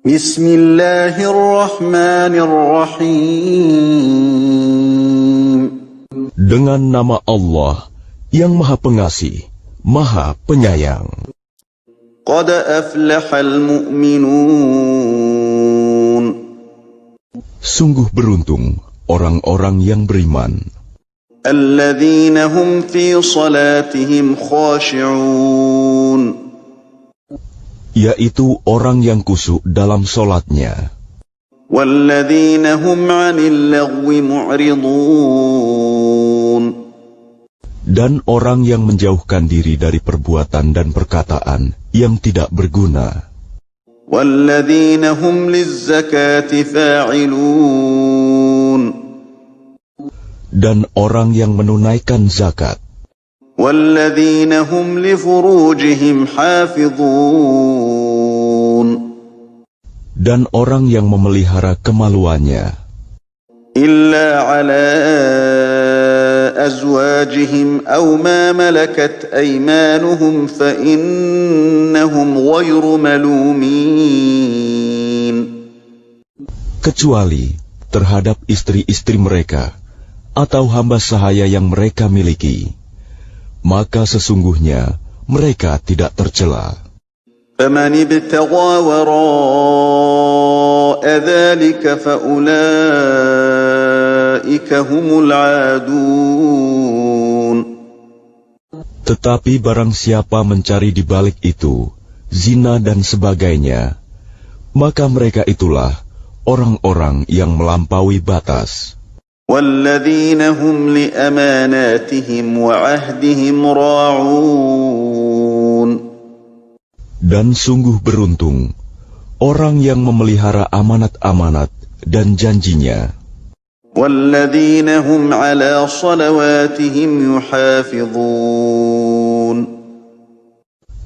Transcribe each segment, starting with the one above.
Bismillahirrahmanirrahim. Dengan nama Allah yang Maha Pengasih, Maha Penyayang. Qad aflahal mu'minun. Sungguh beruntung orang-orang yang beriman, Alladzina hum fi salatihim khashi'un. yaitu orang yang khusyuk dalam solatnya, Walladzina hum 'anil lagwi mu'ridun. dan orang yang menjauhkan diri dari perbuatan dan perkataan yang tidak berguna, Walladzina hum lizzakati fa'ilun. dan orang yang menunaikan zakat, Walladzina hum li furujihim hafizun. dan orang yang memelihara kemaluannya, Illa ala azwajihim aw ma malakat aymanuhum fa innahum ghayru malumin. kecuali terhadap istri-istri mereka atau hamba sahaya yang mereka miliki, maka sesungguhnya mereka tidak tercela. فَمَنِ ابْتَغَى وَرَاءَ ذَلِكَ فَأُولَئِكَ هُمُ الْعَادُونَ. Tetapi barang siapa mencari di balik itu zina dan sebagainya, maka mereka itulah orang-orang yang melampaui batas. وَالَّذِينَ هُمْ لِأَمَانَاتِهِمْ وَعَهْدِهِمْ رَاعُونَ. Dan sungguh beruntung orang yang memelihara amanat-amanat dan janjinya, وَالَّذِينَ هُمْ عَلَى صَلَوَاتِهِمْ يُحَافِظُونَ.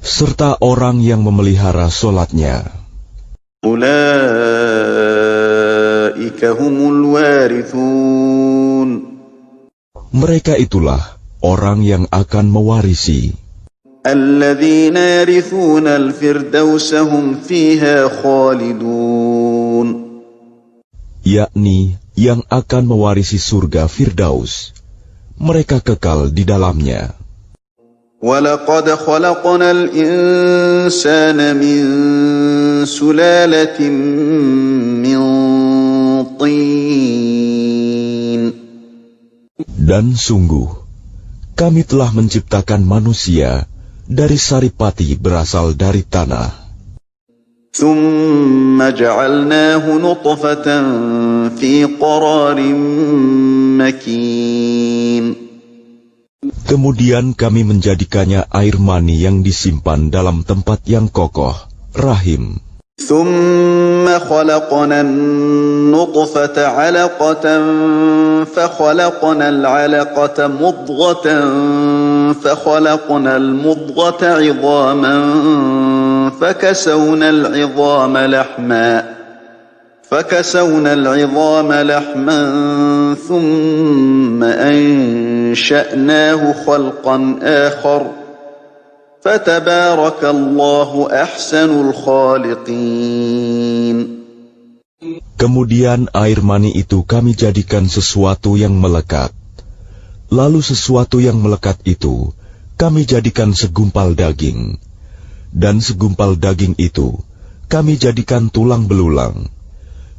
serta orang yang memelihara solatnya. أُولَئِكَ هُمُ الْوَارِثُونَ. Mereka itulah orang yang akan mewarisi, الَّذِينَ يَرِثُونَ الْفِرْدَوْسَ هُمْ فِيهَا خَالِدُونَ. yakni yang akan mewarisi surga Firdaus. Mereka kekal di dalamnya. وَلَقَدْ خَلَقْنَا الْإِنسَانَ مِنْ سُلَالَةٍ مِّنْ طِينٍ. Dan sungguh, kami telah menciptakan manusia dari saripati berasal dari tanah. ثُمَّ جَعَلْنَاهُ نُطْفَةً فِي قَرَارٍ مَّكِينٍ. Kemudian kami menjadikannya air mani yang disimpan dalam tempat yang kokoh, rahim. ثُمَّ خَلَقْنَا النُّطْفَةَ عَلَقَةً فَخَلَقْنَا الْعَلَقَةَ مُضْغَةً فَخَلَقْنَا الْمُضْغَةَ عِظَامًا فكسونا العظام لحما ثم أنشأناه خلقا آخر فتبارك الله أحسن الخالقين. Kemudian air mani itu kami jadikan sesuatu yang melekat. Lalu sesuatu yang melekat itu kami jadikan segumpal daging. Dan segumpal daging itu kami jadikan tulang belulang.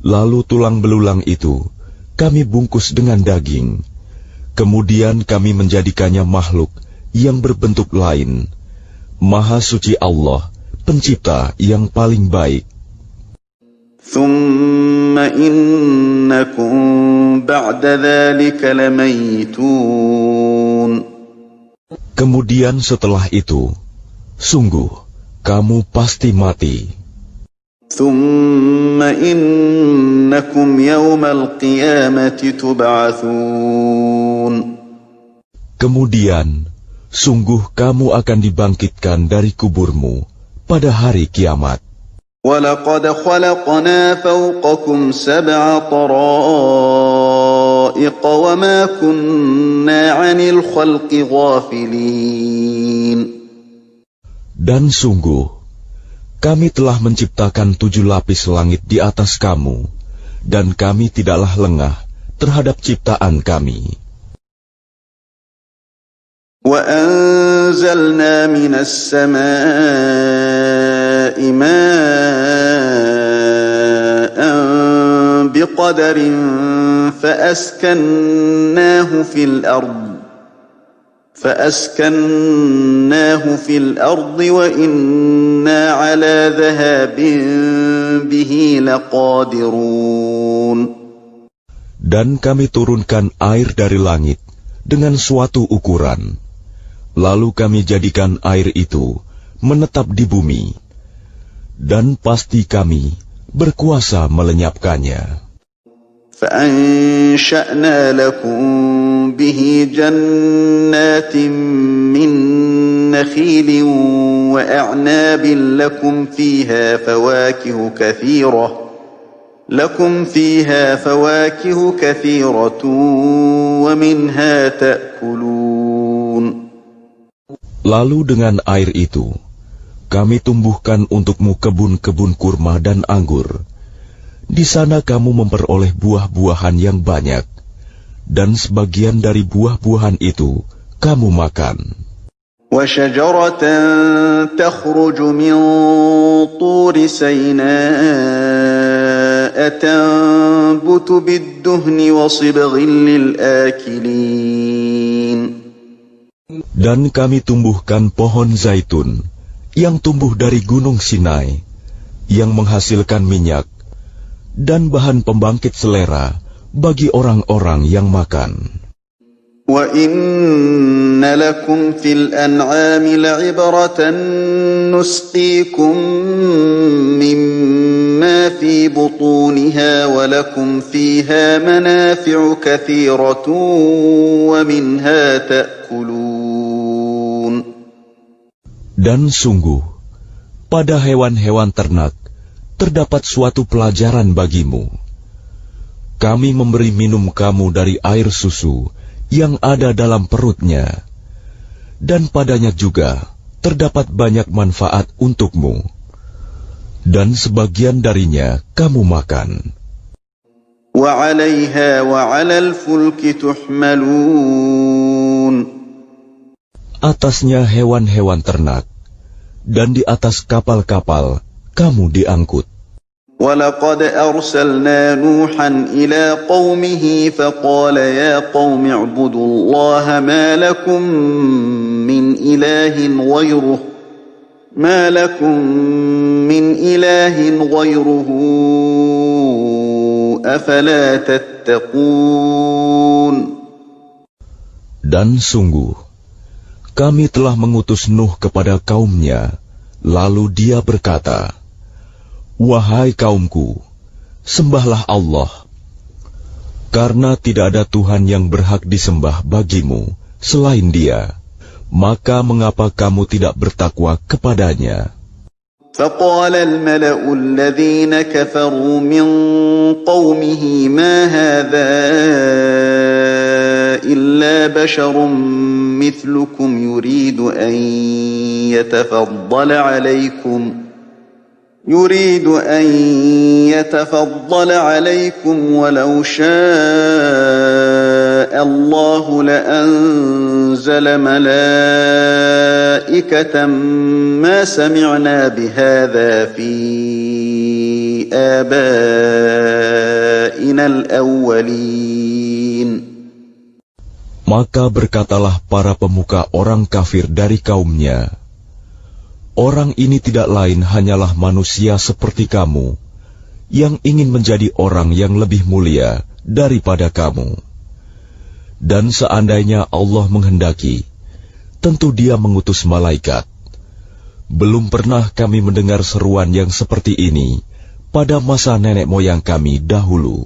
Lalu tulang belulang itu kami bungkus dengan daging. Kemudian kami menjadikannya makhluk yang berbentuk lain. Maha suci Allah, pencipta yang paling baik. ثُمَّ إِنَّكُمْ بَعْدَ ذَلِكَ لَمَيِّتُونَ. Kemudian setelah itu, sungguh kamu pasti mati. ثُمَّ إِنَّكُمْ يَوْمَ الْقِيَامَةِ تُبْعَثُونَ. Kemudian, sungguh kamu akan dibangkitkan dari kuburmu pada hari kiamat. وَلَقَدْ خَلَقْنَا فَوْقَكُمْ سَبْعَ طَرَائِقَ وَمَا كُنَّا عَنِ الْخَلْقِ غَافِلِينَ. Dan sungguh, Kami telah menciptakan 7 lapis langit di atas kamu, dan kami tidaklah lengah terhadap ciptaan kami. وَأَنزَلْنَا مِنَ السَّمَاءِ مَاءً بِقَدَرٍ فَأَسْكَنَّاهُ فِي الْأَرْضِ وَإِنَّا عَلَى ذَهَابٍ بِهِ لَقَادِرُونَ. Dan kami turunkan air dari langit dengan suatu ukuran, lalu kami jadikan air itu menetap di bumi, dan pasti kami berkuasa melenyapkannya. فَأَنشَأْنَا لَكُم بِهِ جَنَّاتٍ مِّن نَّخِيلٍ وَأَعْنَابٍ لَكُمْ فِيهَا فَوَاكِهُ كَثِيرَةٌ وَمِنْهَا تَأْكُلُونَ. Lalu dengan air itu, kami tumbuhkan untukmu kebun-kebun kurma dan anggur. Di sana kamu memperoleh buah-buahan yang banyak, dan sebagian dari buah-buahan itu kamu makan. وَشَجَرَةً تَخْرُجُ مِن طُورِ سَيْنَاءَ تَنبُتُ بِالدُّهْنِ وَصِبْغٍ لِلْآكِلِينَ. Dan kami tumbuhkan pohon zaitun yang tumbuh dari gunung Sinai, yang menghasilkan minyak dan bahan pembangkit selera bagi orang-orang yang makan. وَإِنَّ لَكُمْ فِي الْأَنْعَامِ لَعِبْرَةً نُسْقِيكُم مِّمَّا فِي بُطُونِهَا وَلَكُمْ فِيهَا مَنَافِعُ كَثِيرَةٌ وَمِنْهَا تَأْكُلُونَ. Dan sungguh, pada hewan-hewan ternak terdapat suatu pelajaran bagimu. Kami memberi minum kamu dari air susu yang ada dalam perutnya, dan padanya juga terdapat banyak manfaat untukmu, dan sebagian darinya kamu makan. وَعَلَيْهَا وَعَلَى الْفُلْكِ تُحْمَلُونَ. Atasnya hewan-hewan ternak, dan di atas kapal-kapal kamu diangkut. وَلَقَدْ أَرْسَلْنَا نُوحًا إِلَىٰ قَوْمِهِ فَقَالَ يَا قَوْمِ اعْبُدُوا اللَّهَ مَا لَكُم مِّنْ إِلَٰهٍ غَيْرُهُ أَفَلَا تَتَّقُونَ. Dan sungguh, kami telah mengutus Nuh kepada kaumnya, lalu dia berkata, "Wahai kaumku, sembahlah Allah, karena tidak ada Tuhan yang berhak disembah bagimu selain Dia, maka mengapa kamu tidak bertakwa kepadanya?" فَقَالَ الْمَلَأُ الَّذِينَ كَفَرُوا مِن قَوْمِهِ مَا هَٰذَا إِلَّا بَشَرٌ مِّثْلُكُمْ يُرِيدُ أَن يَتَفَضَّلَ عَلَيْكُمْ وَلَوْ شَاءَ اللَّهُ لَأَنزَلَ مَلَائِكَةً مَّا سَمِعْنَا بِهَٰذَا فِي آبَائِنَا الْأَوَّلِينَ. Maka berkatalah para pemuka orang kafir dari kaumnya, "Orang ini tidak lain hanyalah manusia seperti kamu, yang ingin menjadi orang yang lebih mulia daripada kamu. Dan seandainya Allah menghendaki, tentu Dia mengutus malaikat. Belum pernah kami mendengar seruan yang seperti ini pada masa nenek moyang kami dahulu."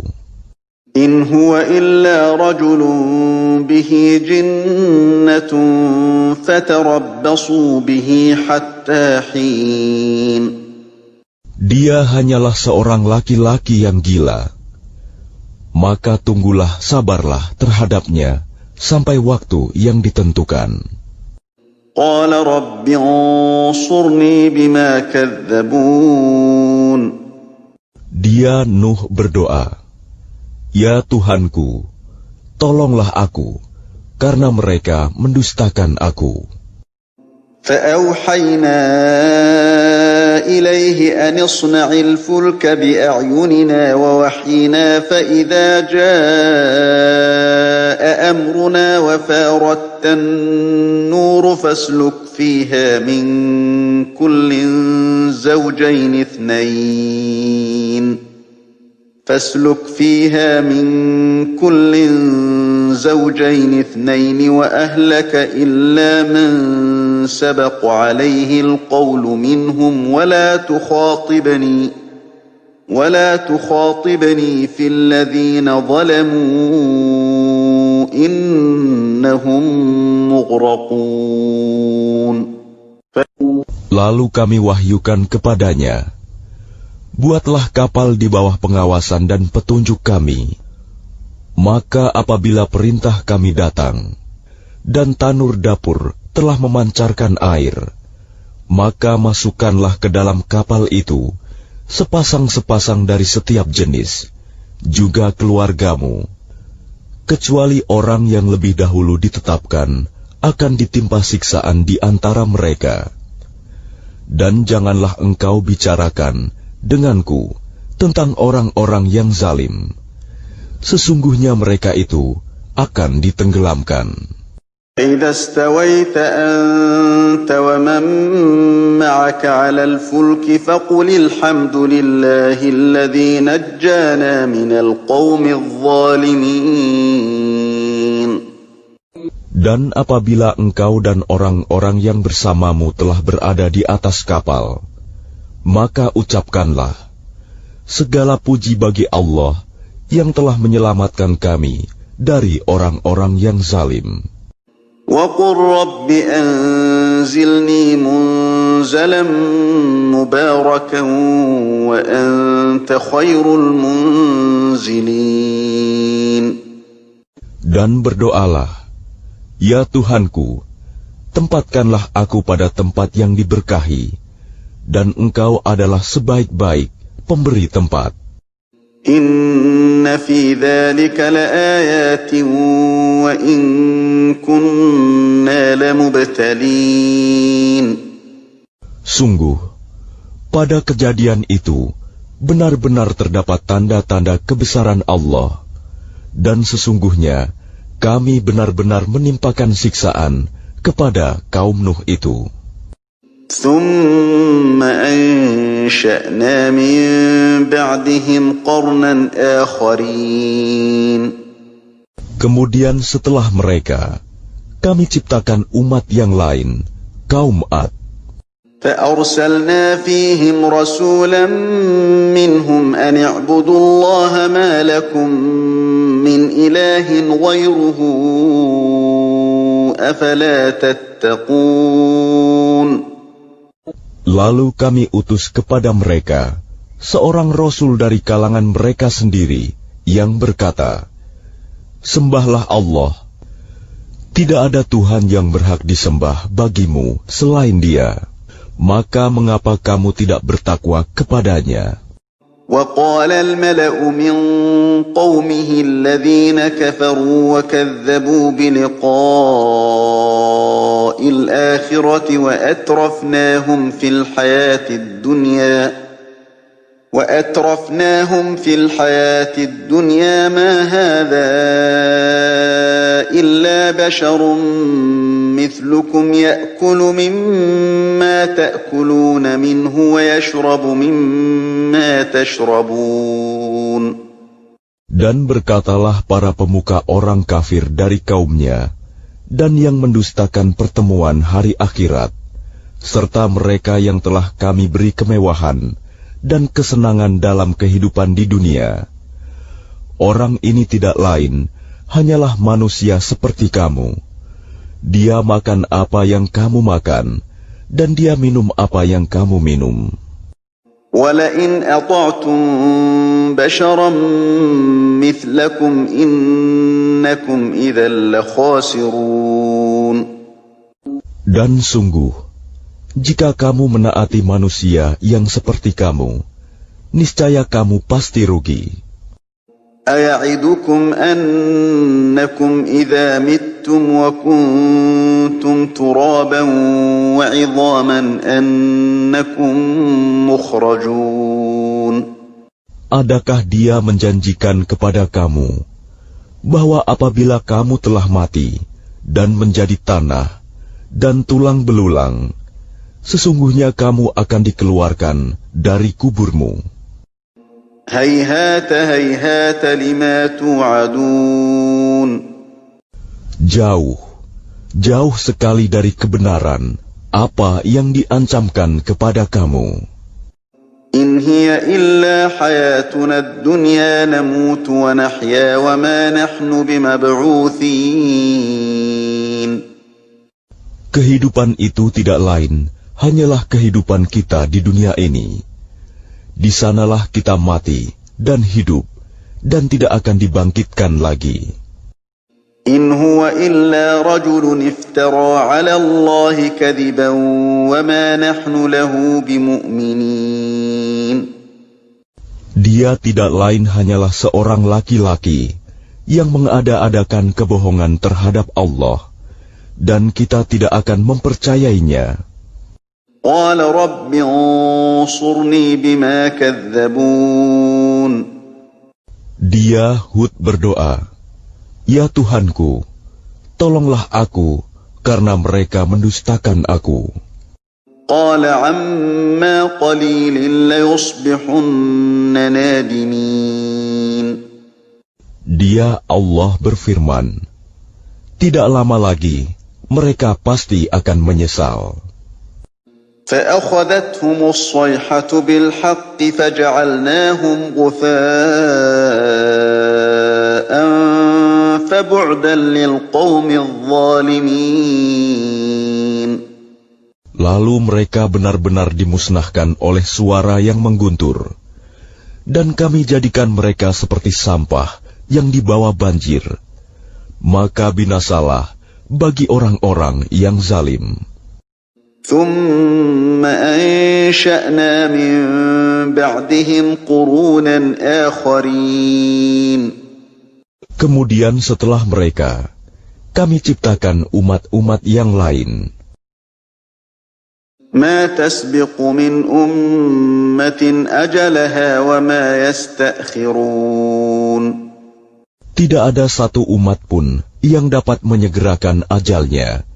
إِنْ هُوَ إِلَّا رَجُلٌ بِهِ جِنَّةٌ فَتَرَبَّصُوا بِهِ حَتَّىٰ حِينٍ. Dia hanyalah seorang laki-laki yang gila. Maka tunggulah, sabarlah terhadapnya sampai waktu yang ditentukan. قال رب انصرني بما كذبون. Dia Nuh berdoa, "Ya Tuhanku, tolonglah aku, karena mereka mendustakan aku." فأوحينا إليه أن اصنع الفلك بأعيننا ووحينا فإذا جاء أمرنا وفاردت النور فاسلك فيها من كل زوجين اثنين وأهلك إلا من سبق عليه القول منهم ولا تخاطبني في الذين ظلموا إنهم مغرقون. Lalu kami wahyukan kepadanya, "Buatlah kapal di bawah pengawasan dan petunjuk kami. Maka apabila perintah kami datang, dan tanur dapur telah memancarkan air, maka masukkanlah ke dalam kapal itu sepasang-sepasang dari setiap jenis, juga keluargamu, kecuali orang yang lebih dahulu ditetapkan akan ditimpa siksaan di antara mereka. Dan janganlah engkau bicarakan denganku tentang orang-orang yang zalim. Sesungguhnya mereka itu akan ditenggelamkan." إذا استويت أنت ومن معك على الفلك فقل الحمد لله الذي نجانا من القوم الظالمين. Dan apabila engkau dan orang-orang yang bersamamu telah berada di atas kapal, maka ucapkanlah, "Segala puji bagi Allah yang telah menyelamatkan kami dari orang-orang yang zalim." وَقُلْ رَبِّ أَنزِلْنِي مُنزَلًا مُبَارَكًا وَأَنْتَ خَيْرُ الْمُنزِلِينَ. Dan berdoalah, "Ya Tuhanku, tempatkanlah aku pada tempat yang diberkahi, dan Engkau adalah sebaik-baik pemberi tempat." Inna fi dzalika laayatin wa in kunna lamubtalin. Sungguh, pada kejadian itu benar-benar terdapat tanda-tanda kebesaran Allah, dan sesungguhnya kami benar-benar menimpakan siksaan kepada kaum Nuh itu. ثم أنشأنا من بعدهم قرنا آخرين. Kemudian setelah mereka, kami ciptakan umat yang lain, kaum Ad. فأرسلنا فيهم رسولا منهم أن اعبدوا الله ما لكم من إله غيره أفلا تتقون. Lalu kami utus kepada mereka seorang rasul dari kalangan mereka sendiri yang berkata, "Sembahlah Allah. Tidak ada Tuhan yang berhak disembah bagimu selain Dia. Maka mengapa kamu tidak bertakwa kepadanya?" وقال الملأ من قومه الذين كفروا وكذبوا بلقاء الآخرة وأترفناهم في الحياة الدنيا ما هذا إلا بشر مثلكم يأكل مما تأكلون منه ويشرب مما تشربون. Dan berkatalah para pemuka orang kafir dari kaumnya dan yang mendustakan pertemuan hari akhirat, serta mereka yang telah kami beri kemewahan dan kesenangan dalam kehidupan di dunia. Orang ini tidak lain, hanyalah manusia seperti kamu. Dia makan apa yang kamu makan, dan dia minum apa yang kamu minum. وَلَئِنْ أَطَعْتُمْ بَشَرًا مِثْلَكُمْ إِنَّكُمْ إِذًا لَخَاسِرُونَ. Dan sungguh, jika kamu menaati manusia yang seperti kamu, niscaya kamu pasti rugi. أَيَعِدُكُمْ أَنَّكُمْ إِذَا مِتُّمْ وَكُنتُمْ تُرَابًا وَعِظَامًا أَنَّكُمْ مُخْرَجُونَ. Adakah dia menjanjikan kepada kamu bahwa apabila kamu telah mati dan menjadi tanah dan tulang belulang, sesungguhnya kamu akan dikeluarkan dari kuburmu? هَيْهَاتَ هَيْهَاتَ لِمَا تُوعَدُونَ. Jauh, jauh sekali dari kebenaran apa yang diancamkan kepada kamu. إِنْ هِيَ إِلَّا حَيَاتُنَا الدُّنْيَا نَمُوتُ وَنَحْيَا وَمَا نَحْنُ بِمَبْعُوثِينَ. Kehidupan itu tidak lain hanyalah kehidupan kita di dunia ini. Di sanalah kita mati dan hidup, dan tidak akan dibangkitkan lagi. إِنْ هُوَ إِلَّا رَجُلٌ افْتَرَىٰ عَلَى اللَّهِ كَذِبًا وَمَا نَحْنُ لَهُ بِمُؤْمِنِينَ. Dia tidak lain hanyalah seorang laki-laki yang mengada-adakan kebohongan terhadap Allah, dan kita tidak akan mempercayainya. قَالَ رَبِّ انصُرْنِي بِمَا كَذَّبُونِ. Dia Hud berdoa, "Ya Tuhanku, tolonglah aku karena mereka mendustakan aku." قَالَ عَمَّا قَلِيلٍ لَيُصْبِحُنَّ نَادِمِينَ. Dia Allah berfirman, "Tidak lama lagi mereka pasti akan menyesal." فَأَخَذَتْهُمُ الصَّيْحَةُ بِالْحَقِّ فَجَعَلْنَاهُمْ غُثَاءً فَبُعْدًا لِلْقَوْمِ الظَّالِمِينَ. Lalu mereka benar-benar dimusnahkan oleh suara yang mengguntur, dan kami jadikan mereka seperti sampah yang dibawa banjir. Maka binasalah bagi orang-orang yang zalim. ثُمَّ أَنشَأْنَا مِن بَعْدِهِمْ قُرُونًا آخَرِينَ. Kemudian setelah mereka, kami ciptakan umat-umat yang lain. مَا تَسْبِقُ مِنْ أُمَّةٍ أَجَلَهَا وَمَا يَسْتَأْخِرُونَ. Tidak ada satu umat pun yang dapat menyegerakan ajalnya,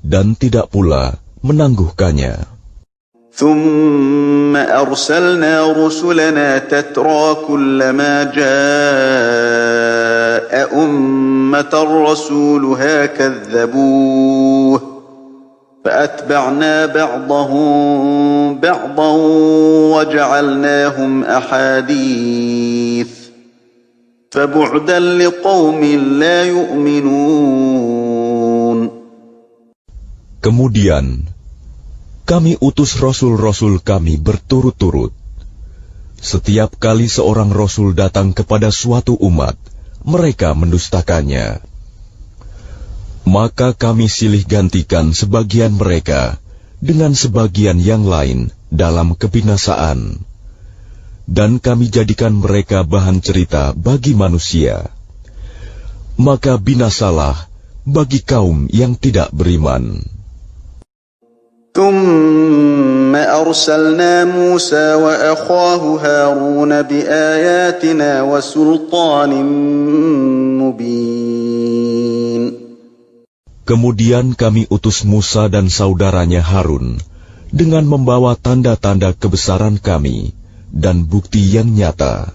dan tidak pula menangguhkannya. ثُمَّ أَرْسَلْنَا رُسُلَنَا تَتْرَىٰ كُلَّمَا جَاءَ أُمَّةً رَّسُولُهَا كَذَّبُوهُ فَأَتْبَعْنَا بَعْضَهُم بَعْضًا وَجَعَلْنَاهُمْ أَحَادِيثَ فَبُعْدًا لِقَوْمٍ لَّا يُؤْمِنُونَ. Kemudian kami utus rasul-rasul kami berturut-turut. Setiap kali seorang rasul datang kepada suatu umat, mereka mendustakannya. Maka kami silih gantikan sebagian mereka dengan sebagian yang lain dalam kebinasaan, dan kami jadikan mereka bahan cerita bagi manusia. Maka binasalah bagi kaum yang tidak beriman. ثُمَّ أَرْسَلْنَا مُوسَىٰ وَأَخَاهُ هَارُونَ بِآيَاتِنَا وَسُلْطَانٍ مُّبِينٍ. Kemudian kami utus Musa dan saudaranya Harun dengan membawa tanda-tanda kebesaran kami dan bukti yang nyata.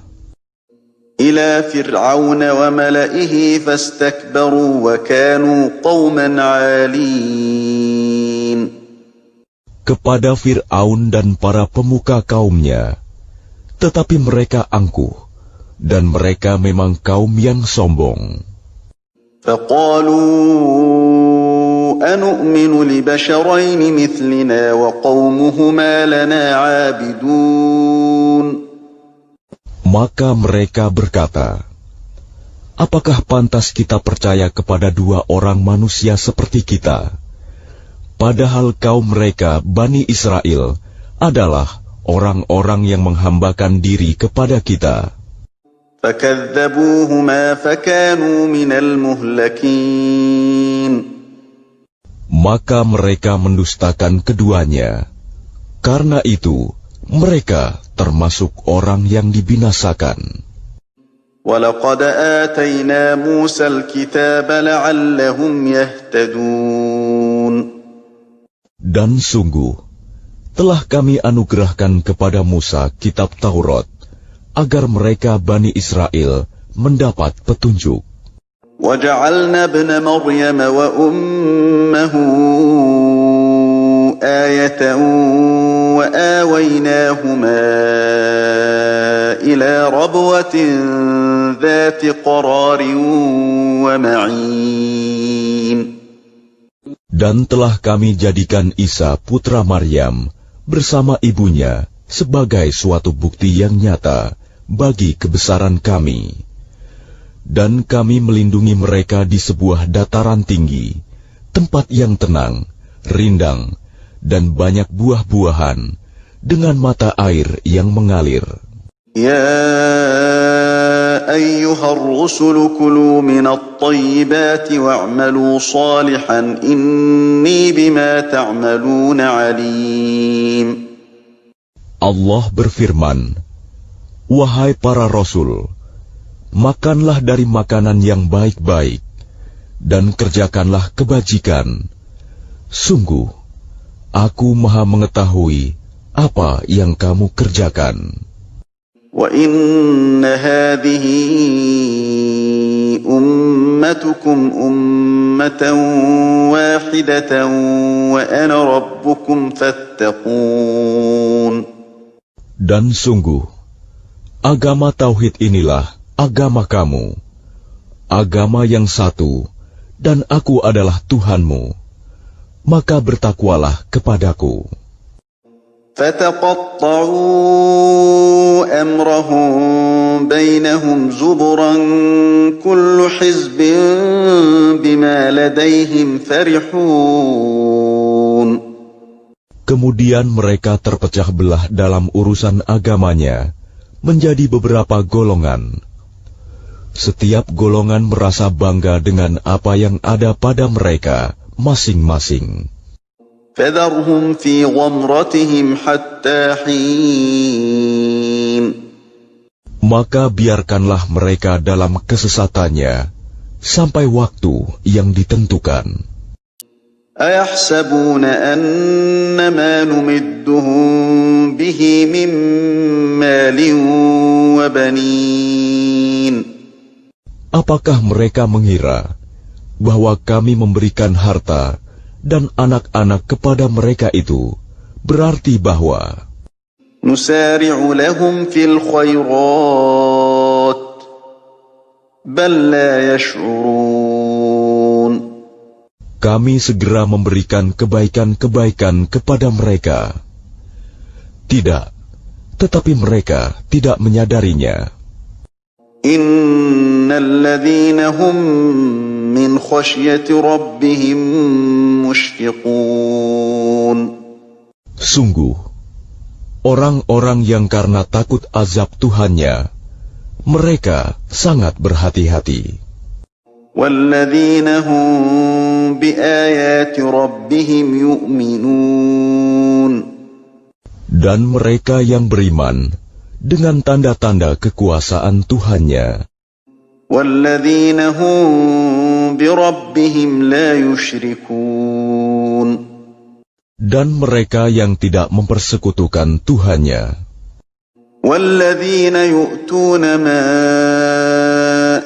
إِلَىٰ فِرْعَوْنَ وَمَلَئِهِ فَاسْتَكْبَرُوا وَكَانُوا قَوْمًا عَالِينَ. Kepada Fir'aun dan para pemuka kaumnya, tetapi mereka angkuh, dan mereka memang kaum yang sombong. فَقَالُوا أَنُؤْمِنُ لِبَشَرَيْنِ مِثْلِنَا وَقَوْمُهُمَا لَنَا عَابِدُونَ. Maka mereka berkata, "Apakah pantas kita percaya kepada dua orang manusia seperti kita? Padahal kaum mereka, Bani Israel, adalah orang-orang yang menghambakan diri kepada kita. فَكَذَّبُوهُمَا فَكَانُوا مِنَ الْمُهْلَكِينَ Maka mereka mendustakan keduanya. Karena itu, mereka termasuk orang yang dibinasakan. وَلَقَدْ آتَيْنَا مُوسَى الْكِتَابَ لَعَلَّهُمْ يَهْتَدُونَ Dan sungguh, telah kami anugerahkan kepada Musa kitab Taurat, agar mereka Bani Israel mendapat petunjuk. وَجَعَلْنَا ابْنَ مَرْيَمَ وَأُمَّهُ آيَةً وَآوَيْنَاهُمَا إِلَى رَبْوَةٍ ذَاتِ قَرَارٍ وَمَعِينٍ Dan telah kami jadikan Isa putra Maryam bersama ibunya sebagai suatu bukti yang nyata bagi kebesaran kami. Dan kami melindungi mereka di sebuah dataran tinggi, tempat yang tenang, rindang, dan banyak buah-buahan, dengan mata air yang mengalir. يا أيها الرسل كلوا من الطيبات واعملوا صالحا إني بما تعملون عليم. Allah berfirman, wahai para rasul, makanlah dari makanan yang baik-baik, dan kerjakanlah kebajikan. Sungguh, aku maha mengetahui apa yang kamu kerjakan. وَإِنَّ هَذِهِ أُمَّتُكُمْ أُمَّةً وَاحِدَةً وَأَنَا رَبُّكُمْ فَاتَّقُونِ. Dan sungguh, agama Tauhid inilah agama kamu, agama yang satu, dan aku adalah Tuhanmu, maka bertakwalah kepadaku. فَتَقَطَّعُوا أَمْرَهُم بَيْنَهُمْ زُبُرًا كُلُّ حِزْبٍ بِمَا لَدَيْهِمْ فَرِحُونَ. Kemudian mereka terpecah belah dalam urusan agamanya menjadi beberapa golongan. Setiap golongan merasa bangga dengan apa yang ada pada mereka masing-masing. فَذَرْهُمْ فِي غَمْرَتِهِمْ حَتَّىٰ حِينٍ. Maka biarkanlah mereka dalam kesesatannya sampai waktu yang ditentukan. أَيَحْسَبُونَ أَنَّمَا نُمِدُّهُم بِهِ مِن مَّالٍ وَبَنِينَ. Apakah mereka mengira bahwa kami memberikan harta dan anak-anak kepada mereka itu berarti bahwa نُسَارِعُ لَهُمْ فِي الْخَيْرَاتِ بَل لَّا يَشْعُرُونَ. kami segera memberikan kebaikan-kebaikan kepada mereka? Tidak, tetapi mereka tidak menyadarinya. Innal ladzina hum min khasyati rabbihim mushfiqun. Sungguh, orang-orang yang karena takut azab Tuhannya, mereka sangat berhati-hati. Walladzina hum biayati rabbihim yu'minun. Dan mereka yang beriman dengan tanda-tanda kekuasaan Tuhannya. Walladzina hum birabbihim la yusyrikun. Dan mereka yang tidak mempersekutukan Tuhannya. Walladzina yu'tuna ma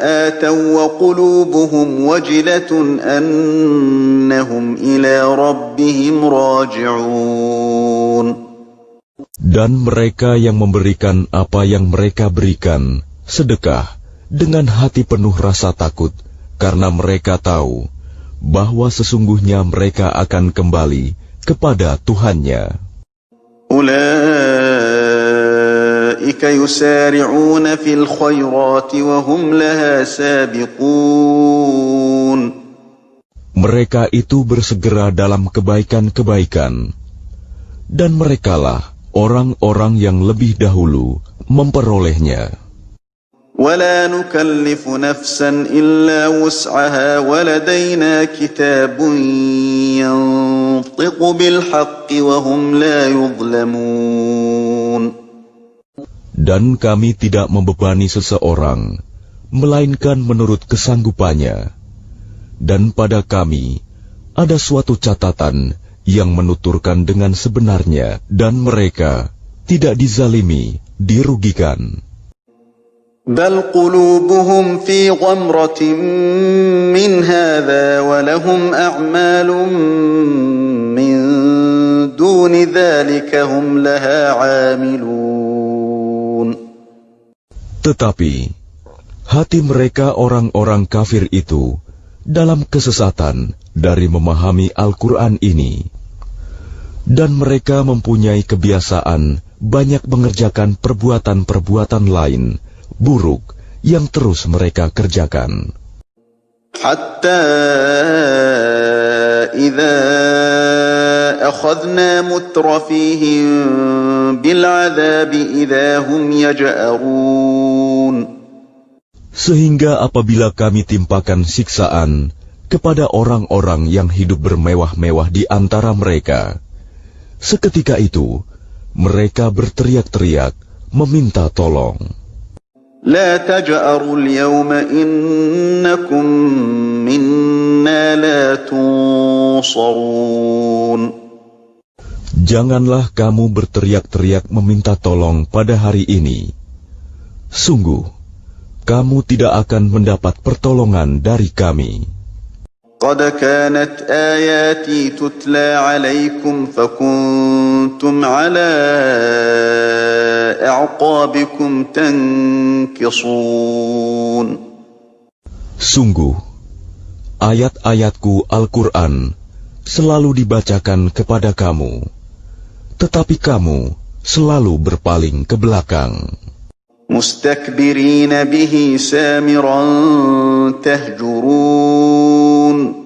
ataw wa qulubuhum wajilatun annahum ila rabbihim raji'un. Dan mereka yang memberikan apa yang mereka berikan, sedekah, dengan hati penuh rasa takut, karena mereka tahu bahwa sesungguhnya mereka akan kembali kepada Tuhannya. Ulaika yusari'una fil khairati wa hum laha sabiqun. Mereka itu bersegera dalam kebaikan-kebaikan, dan merekalah orang-orang yang lebih dahulu memperolehnya. ولا نكلف نفسا إلا وسعها ولدينا كتاب ينطق بالحق وهم لا يظلمون. Dan kami tidak membebani seseorang, melainkan menurut kesanggupannya. Dan pada kami ada suatu catatan yang menuturkan dengan sebenarnya, dan mereka tidak dizalimi, dirugikan. بل قلوبهم في غمرة من هذا ولهم أعمال من دون ذلك هم لها عاملون. Tetapi hati mereka orang-orang kafir itu dalam kesesatan dari memahami Al-Quran ini, dan mereka mempunyai kebiasaan banyak mengerjakan perbuatan-perbuatan lain buruk yang terus mereka kerjakan. Hatta idza akhadna mutrafihim bil 'adzabi idza hum yaj'arun. Sehingga apabila kami timpakan siksaan kepada orang-orang yang hidup bermewah-mewah di antara mereka, seketika itu mereka berteriak-teriak meminta tolong. La taj'arul yawma innakum minna la tunsarun. Janganlah kamu berteriak-teriak meminta tolong pada hari ini. Sungguh, kamu tidak akan mendapat pertolongan dari kami. Qad kanat ayati tutla alaikum fakuntum ala a'qabikum tankisun. Sungguh, ayat-ayatku Al-Quran selalu dibacakan kepada kamu, tetapi kamu selalu berpaling ke belakang. Mustakbirina bihi samiran tahjurun.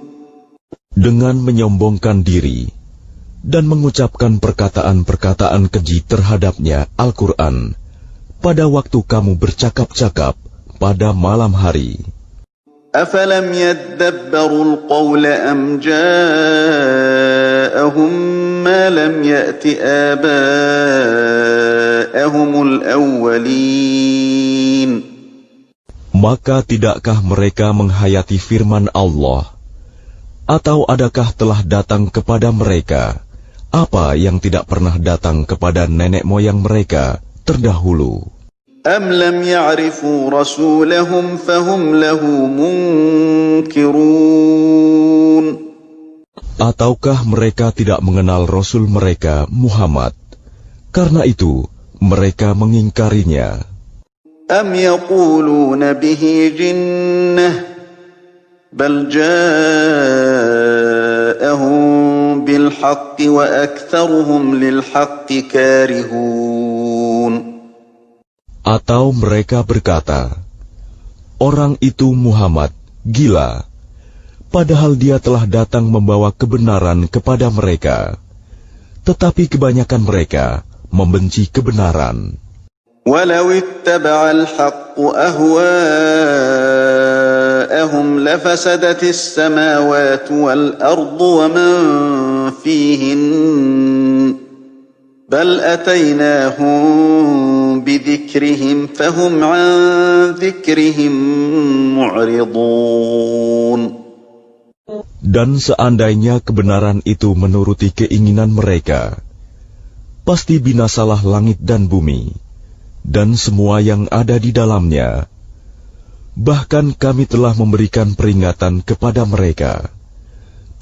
Dengan menyombongkan diri dan mengucapkan perkataan-perkataan keji terhadapnya Al-Quran pada waktu kamu bercakap-cakap pada malam hari. Afalam yaddabbarul qawla am ja'ahum ma lam ya'ti aba'ahumul awwalin. Maka tidakkah mereka menghayati firman Allah? Atau adakah telah datang kepada mereka apa yang tidak pernah datang kepada nenek moyang mereka terdahulu? Am lam ya'rifu rasulahum fahum lahu munkirun. Ataukah mereka tidak mengenal Rasul mereka Muhammad, karena itu mereka mengingkarinya? Am yaquluna bihi jinnah bal ja'ahum bil haqqi wa aktharuhum lil haqqi karihun. Atau mereka berkata, orang itu Muhammad gila, padahal dia telah datang membawa kebenaran kepada mereka, tetapi kebanyakan mereka membenci kebenaran. Walau ittaba'al haqqu ahwa'ahum lafasadatis samawati wal ardu wa man fihin bal ataynahum bidzikrihim fahum an dzikrihim mu'ridun. Dan seandainya kebenaran itu menuruti keinginan mereka, pasti binasalah langit dan bumi dan semua yang ada di dalamnya. Bahkan kami telah memberikan peringatan kepada mereka,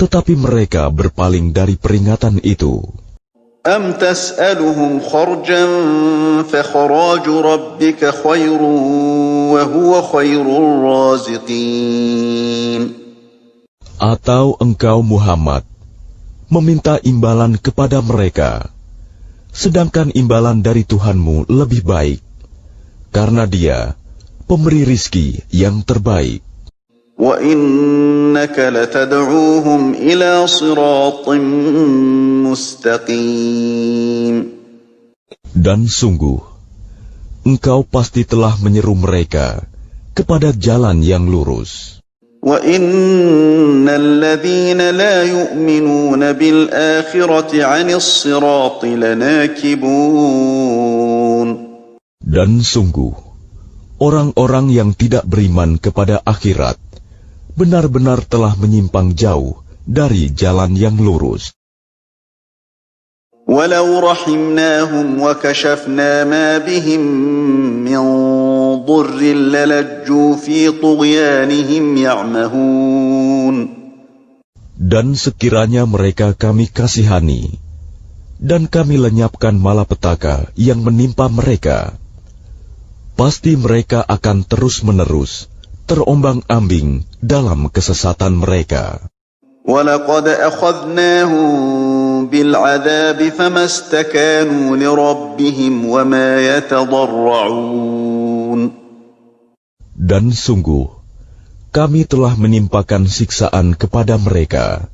tetapi mereka berpaling dari peringatan itu. Am tas'aluhum kharjan fa kharaju rabbika khairun wa huwa khairur raziqin. Atau engkau Muhammad meminta imbalan kepada mereka, sedangkan imbalan dari Tuhanmu lebih baik, karena Dia pemberi rizki yang terbaik. وَإِنَّكَ لَتَدْعُوهُمْ إِلَى صِرَاطٍ مُسْتَقِيمٍ. Dan sungguh, engkau pasti telah menyeru mereka kepada jalan yang lurus. وَإِنَّ الَّذِينَ لَا يُؤْمِنُونَ بِالْآخِرَةِ عَنِ الصِّرَاطِ لَنَاكِبُونَ. Dan sungguh, orang-orang yang tidak beriman kepada akhirat benar-benar telah menyimpang jauh dari jalan yang lurus. وَلَوْ رَحِمْنَاهُمْ وَكَشَفْنَا مَا بِهِمْ مِنْ ضُرٍّ لَلَجُّوا فِي طُغْيَانِهِمْ يَعْمَهُونَ. Dan sekiranya mereka kami kasihani, dan kami lenyapkan malapetaka yang menimpa mereka, pasti mereka akan terus-menerus terombang-ambing dalam kesesatan mereka. وَلَقَدْ أَخَذْنَاهُمْ بِالْعَذَابِ فَمَا اسْتَكَانُوا لِرَبِّهِمْ وَمَا يَتَضَرَّعُونَ. Dan sungguh, kami telah menimpakan siksaan kepada mereka,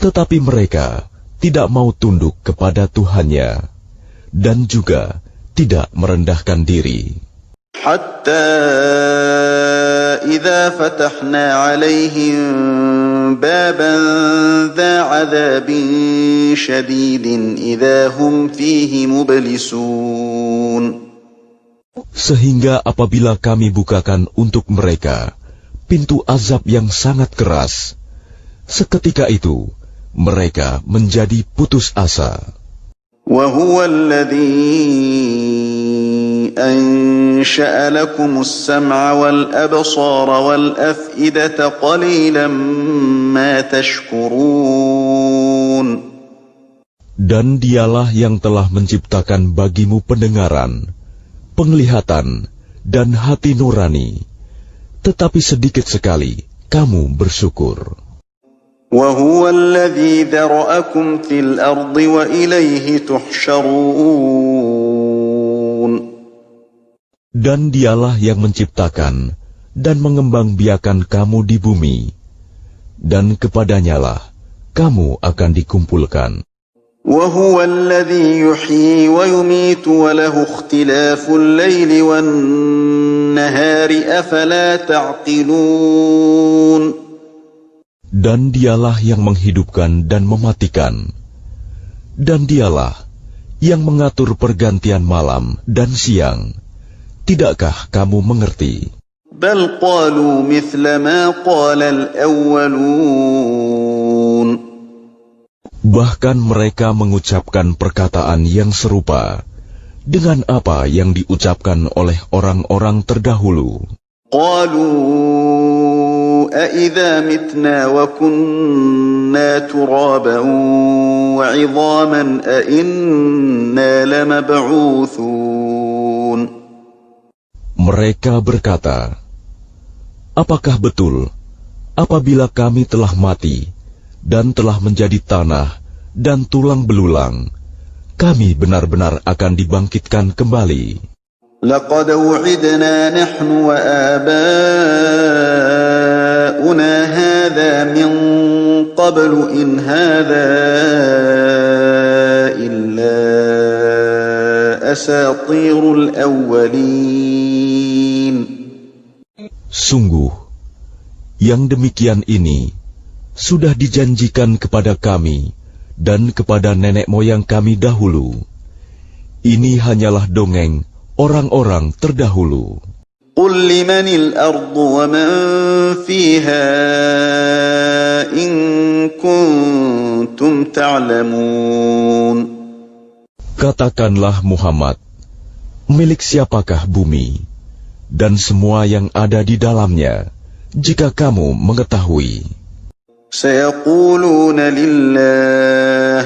tetapi mereka tidak mau tunduk kepada Tuhannya, dan juga tidak merendahkan diri. حَتَّى إِذَا فَتَحْنَا عَلَيْهِمْ بَابًا ذَا عَذَابٍ شَدِيدٍ إِذَا هُمْ فِيهِ مُبْلِسُونَ. Sehingga apabila kami bukakan untuk mereka pintu azab yang sangat keras, seketika itu mereka menjadi putus asa. وَهُوَ الَّذِي أَنشَأَ لَكُمُ السَّمْعَ وَالْأَبْصَارَ وَالْأَفْئِدَةَ قَلِيلًا مَا تَشْكُرُونَ. Dan dialah yang telah menciptakan bagimu pendengaran, penglihatan, dan hati nurani, tetapi sedikit sekali kamu bersyukur. وَهُوَ الَّذِي ذَرَأَكُمْ فِي الْأَرْضِ وَإِلَيْهِ تُحْشَرُونَ. Dan dialah yang menciptakan dan mengembangbiakan kamu di bumi, dan kepadanyalah kamu akan dikumpulkan. وَهُوَ الَّذِي يُحْيِي وَيُمِيتُ وَلَهُ اخْتِلَافُ اللَّيْلِ وَالنَّهَارِ أَفَلَا تَعْقِلُونَ. Dan dialah yang menghidupkan dan mematikan, dan dialah yang mengatur pergantian malam dan siang. Tidakkah kamu mengerti? بَلْ قَالُوا مِثْلَ مَا قَالَ الْأَوَّلُونَ. Bahkan mereka mengucapkan perkataan yang serupa dengan apa yang diucapkan oleh orang-orang terdahulu. قَالُوا أَإِذَا مِتْنَا وَكُنَّا تُرَابًا وَعِظَامًا أَإِنَّا لَمَبْعُوثُونَ. Mereka berkata, apakah betul apabila kami telah mati dan telah menjadi tanah dan tulang belulang, kami benar-benar akan dibangkitkan kembali? لَقَدْ وُعِدْنَا نَحْنُ وَآبَاؤُنَا هَذَا مِنْ قَبْلُ إِنْ هَذَا إِلَّا أَسَاطِيرُ الْأَوَّلِينَ. Sungguh, yang demikian ini sudah dijanjikan kepada kami dan kepada nenek moyang kami dahulu. Ini hanyalah dongeng orang-orang terdahulu. قُلْ لِمَنِ الْأَرْضُ وَمَنْ فِيهَا إِنْ كُنْتُمْ تَعْلَمُونَ. Katakanlah Muhammad, milik siapakah bumi dan semua yang ada di dalamnya, jika kamu mengetahui? سَيَقُولُونَ لِلَّهِ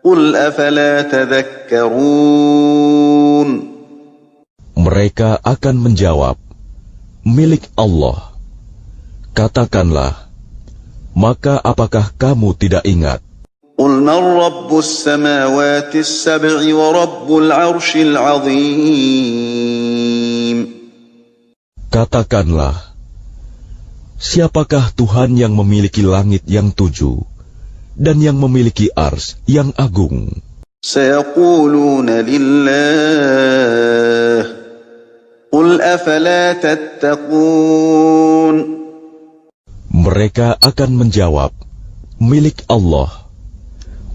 قُلْ أَفَلَا تَذَكَّرُونَ. Mereka akan menjawab, milik Allah. Katakanlah, maka apakah kamu tidak ingat? قُلْ مَنْ رَبُّ السَّمَاوَاتِ السَّبْعِ وَرَبُّ الْعَرْشِ الْعَظِيمِ. Katakanlah, Siapakah Tuhan yang memiliki langit yang 7 dan yang memiliki ars yang agung? سيقولون لله قل أفلا تتقون. Mereka akan menjawab, milik Allah.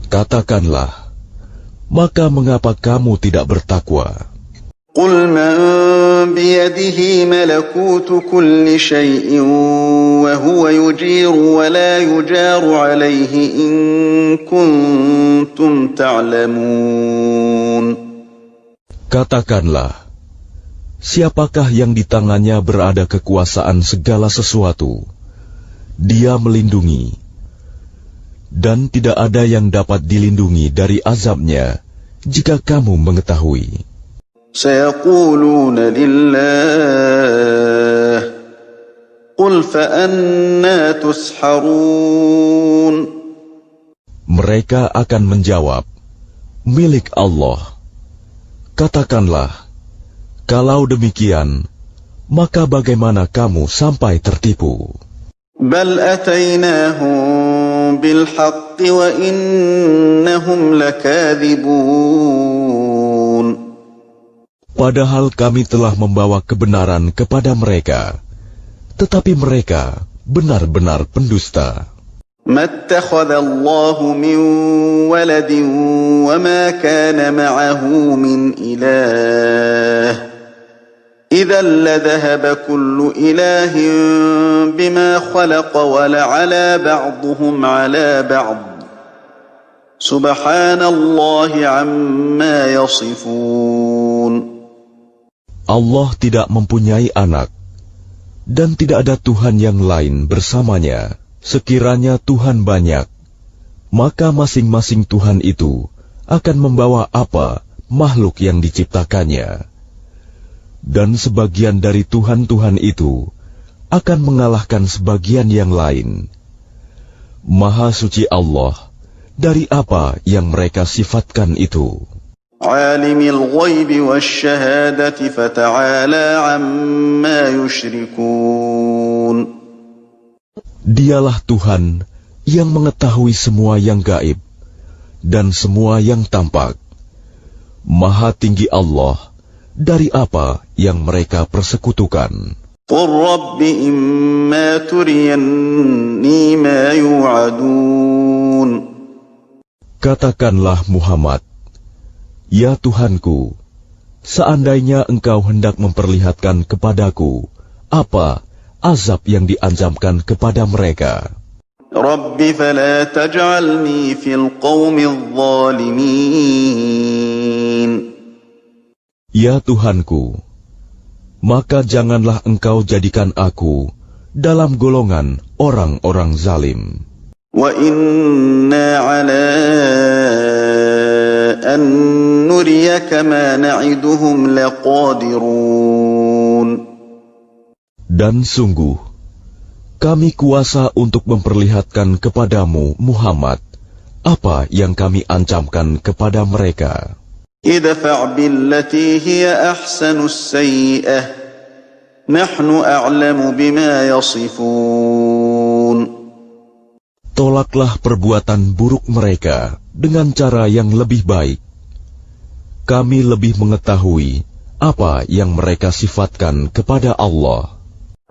Katakanlah, maka mengapa kamu tidak bertakwa? قل من بيده ملكوت كل شيء وهو يجير ولا يجار عليه إن كنتم تعلمون. Katakanlah, siapakah yang di tangannya berada kekuasaan segala sesuatu? Dia melindungi, dan tidak ada yang dapat dilindungi dari azabnya jika kamu mengetahui. سيقولون لله قل فأنى تسحرون. Mereka akan menjawab, milik Allah. Katakanlah, kalau demikian, maka bagaimana kamu sampai tertipu? بل أتيناهم بالحق وإنهم لكاذبون. Padahal kami telah membawa kebenaran kepada mereka, tetapi mereka benar-benar pendusta. ما اتخذ الله من ولد وما كان معه من إله إذا لذهب كل إله بما خلق ولعلى بعضهم على بعض سبحان الله عما يصفون. Allah tidak mempunyai anak, dan tidak ada Tuhan yang lain bersamanya. Sekiranya Tuhan banyak, maka masing-masing Tuhan itu akan membawa apa makhluk yang diciptakannya. Dan sebagian dari Tuhan-Tuhan itu akan mengalahkan sebagian yang lain. Maha suci Allah dari apa yang mereka sifatkan itu. Alimul ghaibi wasyahadati fata'ala amma yusyrikun. Dialah Tuhan yang mengetahui semua yang gaib dan semua yang tampak. Maha tinggi Allah dari apa yang mereka persekutukan. Qur Rabbi imma turiyanni ma yu'adun. Katakanlah Muhammad, ya Tuhanku, seandainya engkau hendak memperlihatkan kepadaku apa azab yang diancamkan kepada mereka. Rabbi fala taj'alni fil qawmidh zalimin. Ya Tuhanku, maka janganlah engkau jadikan aku dalam golongan orang-orang zalim. Wa inna ala an nuriyaka ma na'iduhum laqadirun. Dan sungguh, kami kuasa untuk memperlihatkan kepadamu, Muhammad, apa yang kami ancamkan kepada mereka. Idfa' billati hiya ahsanus sayyi'ah, nahnu a'lamu bima yasifun. Tolaklah perbuatan buruk mereka dengan cara yang lebih baik. Kami lebih mengetahui apa yang mereka sifatkan kepada Allah.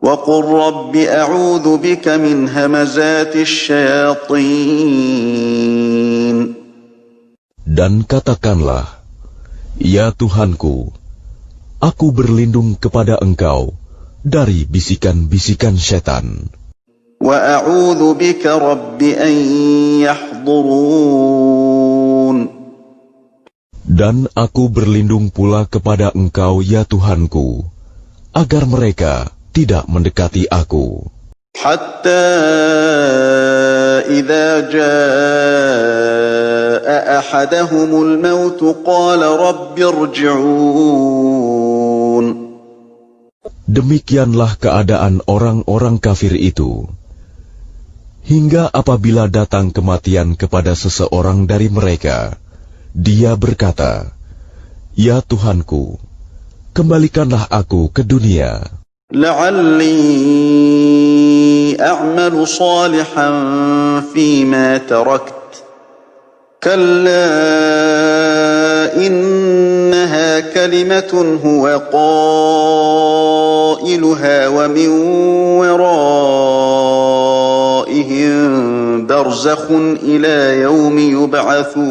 Wa qur rabbi a'udzu bika min hamazatis syayatin. Dan katakanlah, ya Tuhanku, aku berlindung kepada Engkau dari bisikan-bisikan setan. Wa a'udzu bika rabbi an yahdurun. Dan aku berlindung pula kepada Engkau, ya Tuhanku, agar mereka tidak mendekati aku. Hatta idza jaa ahadahumul maut qala rabbi irji'un. Demikianlah keadaan orang-orang kafir itu. Hingga apabila datang kematian kepada seseorang dari mereka, dia berkata, ya Tuhanku, kembalikanlah aku ke dunia. لعلي أعمل صالحا فيما تركت كلا إنها كلمة هو قائلها ومن ورائهم برزخ إلى يوم يبعثون.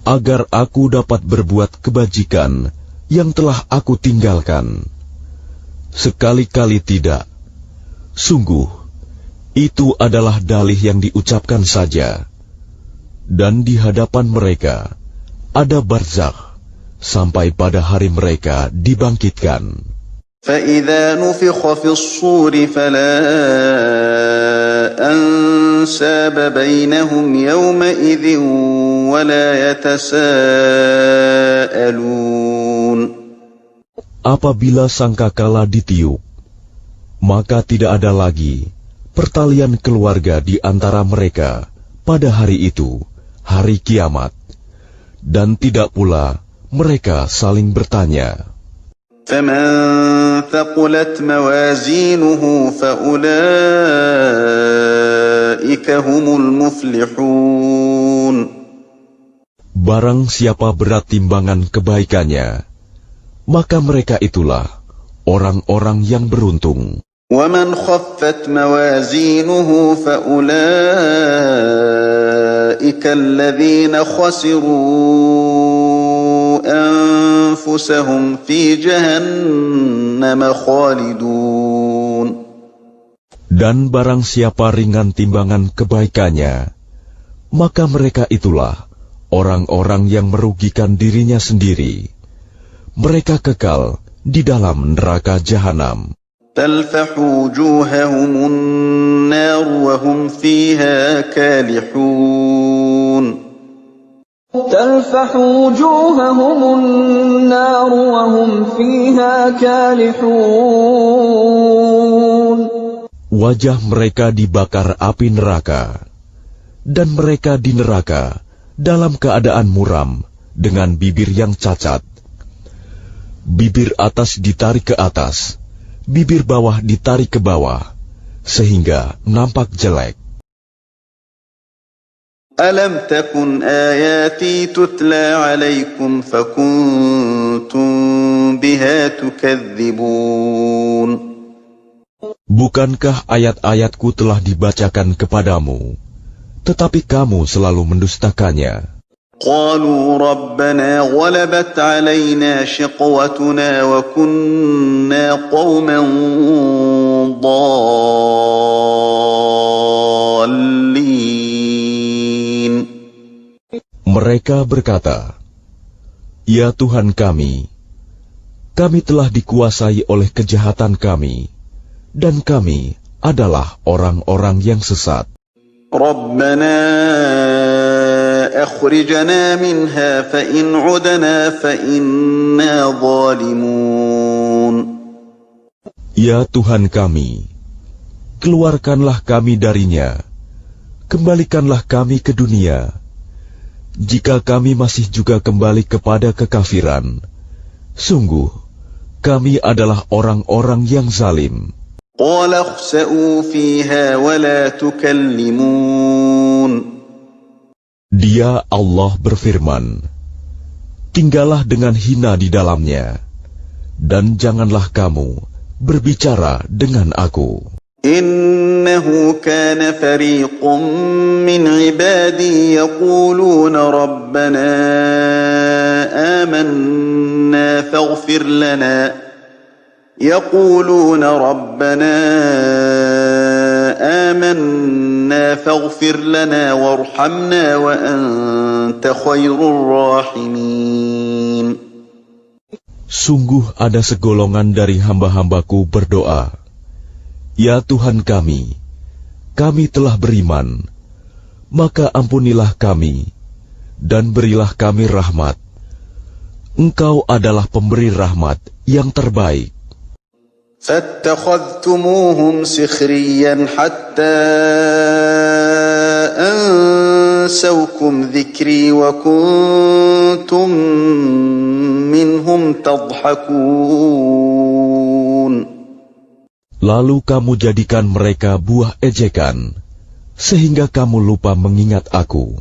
Agar aku dapat berbuat kebajikan yang telah aku tinggalkan. Sekali-kali tidak. Sungguh, itu adalah dalih yang diucapkan saja. Dan di hadapan mereka ada barzakh sampai pada hari mereka dibangkitkan. فَإِذَا نُفِخَ فِي الصُّورِ فَلَا أَنْسَابَ بَيْنَهُمْ يَوْمَئِذٍ وَلَا يَتَسَاءَلُونَ. Apabila sangkakala ditiup, maka tidak ada lagi pertalian keluarga di antara mereka pada hari itu, hari kiamat, dan tidak pula mereka saling bertanya. فَمَنْ ثَقُلَتْ مَوَازِينُهُ فَأُولَئِكَ هُمُ الْمُفْلِحُونَ. Barang siapa berat timbangan kebaikannya, maka mereka itulah orang-orang yang beruntung. وَمَنْ خَفَّتْ مَوَازِينُهُ فَأُولَئِكَ الَّذِينَ خَسِرُوا أَنفُسَهُمْ فِي جَهَنَّمَ خَالِدُونَ. Dan barang siapa ringan timbangan kebaikannya, maka mereka itulah orang-orang yang merugikan dirinya sendiri. Mereka kekal di dalam neraka jahanam. تَلْفَحُ وُجُوهَهُمُ النَّارُ وَهُمْ فِيهَا كَالِحُونَ. تَلْفَحُ وُجُوهَهُمُ النَّارُ وَهُمْ فِيهَا كَالِحُونَ. Wajah mereka dibakar api neraka, dan mereka di neraka dalam keadaan muram dengan bibir yang cacat. Bibir atas ditarik ke atas, bibir bawah ditarik ke bawah, sehingga nampak jelek. أَلَمْ تَكُنْ آيَاتِي تُتْلَى عَلَيْكُمْ فَكُنْتُمْ بِهَا تُكَذِّبُونَ. Bukankah ayat-ayatku telah dibacakan kepadamu, tetapi kamu selalu mendustakannya? قَالُوا رَبَّنَا غَلَبَتْ عَلَيْنَا شِقْوَتُنَا وَكُنَّا قَوْمًا ضَالِّينَ. Mereka berkata, "Ya Tuhan kami telah dikuasai oleh kejahatan kami, dan kami adalah orang-orang yang sesat. رَبَّنَا أَخْرِجْنَا مِنْهَا فَإِنْ عُدْنَا فَإِنَّا ظَالِمُونَ. Ya Tuhan kami, keluarkanlah kami darinya, kembalikanlah kami ke dunia. Jika kami masih juga kembali kepada kekafiran, sungguh kami adalah orang-orang yang zalim." قَالَ اخْسَئُوا فِيهَا وَلَا تُكَلِّمُونَ. Dia Allah berfirman, "Tinggallah dengan hina di dalamnya, dan janganlah kamu berbicara dengan aku." إِنَّهُ كَانَ فَرِيقٌ مِّنْ عِبَادِي يَقُولُونَ رَبَّنَا آمَنَّا فَاغْفِرْ لَنَا وَارْحَمْنَا وَأَنْتَ خَيْرُ الرَّاحِمِينَ. Sungguh ada segolongan dari hamba-hambaku berdoa, "Ya Tuhan kami telah beriman, maka ampunilah kami, dan berilah kami rahmat. Engkau adalah pemberi rahmat yang terbaik." فَاتَّخَذْتُمُوهُمْ سِخْرِيًّا حَتَّى أَنْسَوْكُمْ ذِكْرِي وَكُنْتُمْ منهم تضحكون Lalu kamu jadikan mereka buah ejekan, sehingga kamu lupa mengingat aku,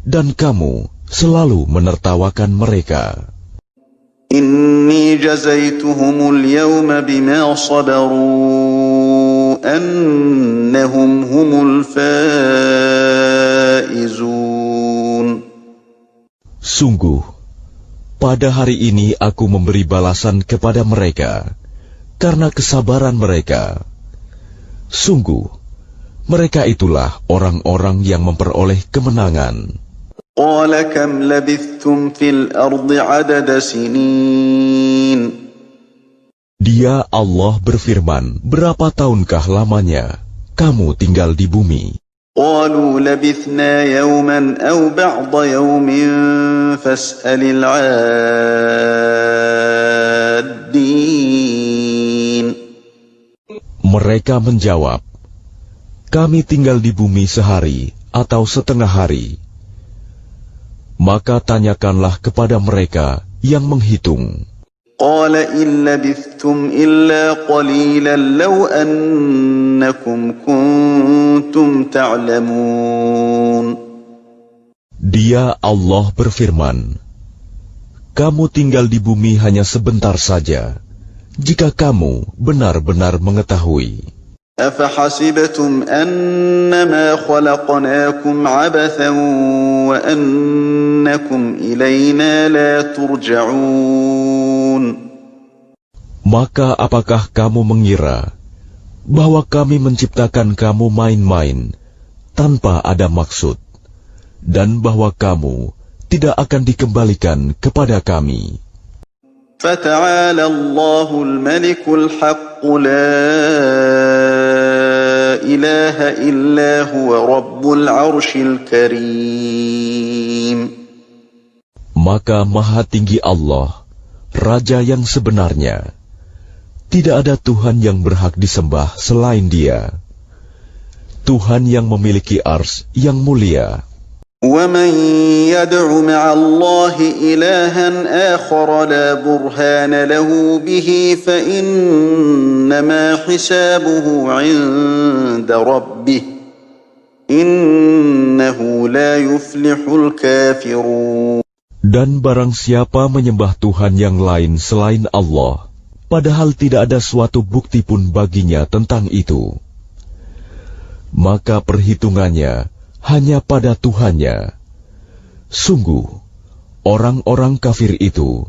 dan kamu selalu menertawakan mereka. إني جزيتهم اليوم بما صبروا أنهم هم الفائزون. Sungguh, pada hari ini aku memberi balasan kepada mereka karena kesabaran mereka. Sungguh, mereka itulah orang-orang yang memperoleh kemenangan. قال كم لبثتم في الأرض عدد سنين. Dia Allah berfirman, berapa tahunkah lamanya kamu tinggal di bumi? قالوا لبثنا يوما أو بعض يوم فاسأل العادين. Mereka menjawab, kami tinggal di bumi sehari atau setengah hari. Maka tanyakanlah kepada mereka yang menghitung. قال إن لبثتم إلا قليلا لو أنكم كنتم تعلمون. Dia Allah berfirman, kamu tinggal di bumi hanya sebentar saja, jika kamu benar-benar mengetahui. أفحسبتم أنما خلقناكم عبثا وأنكم إلينا لا ترجعون. Maka apakah kamu mengira bahwa kami menciptakan kamu main-main tanpa ada maksud, dan bahwa kamu tidak akan dikembalikan kepada kami? فتعالى الله الملك الحق لا إله إلا هو رب العرش الكريم. Maka Maha Tinggi Allah, Raja yang sebenarnya. Tidak ada Tuhan yang berhak disembah selain Dia. Tuhan yang memiliki ars yang mulia. ومن يدع مع الله إلها آخر لا برهان له به فإنما حسابه عند ربه إنه لا يفلح الكافرون. Dan barang siapa menyembah Tuhan yang lain selain Allah, padahal tidak ada suatu bukti pun baginya tentang itu, maka perhitungannya hanya pada Tuhannya. Sungguh, orang-orang kafir itu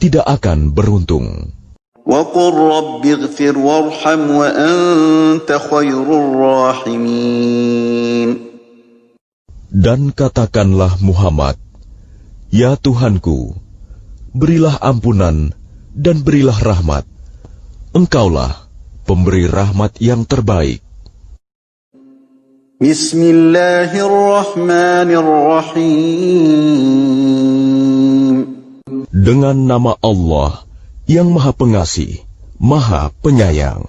tidak akan beruntung. وَقُلْ رَبِّ اغْفِرْ وَارْحَمْ وَأَنْتَ خَيْرُ الرَّاحِمِينَ. Dan katakanlah Muhammad, ya Tuhanku, berilah ampunan dan berilah rahmat. Engkaulah pemberi rahmat yang terbaik. Bismillahirrahmanirrahim. Dengan nama Allah yang Maha Pengasih, Maha Penyayang.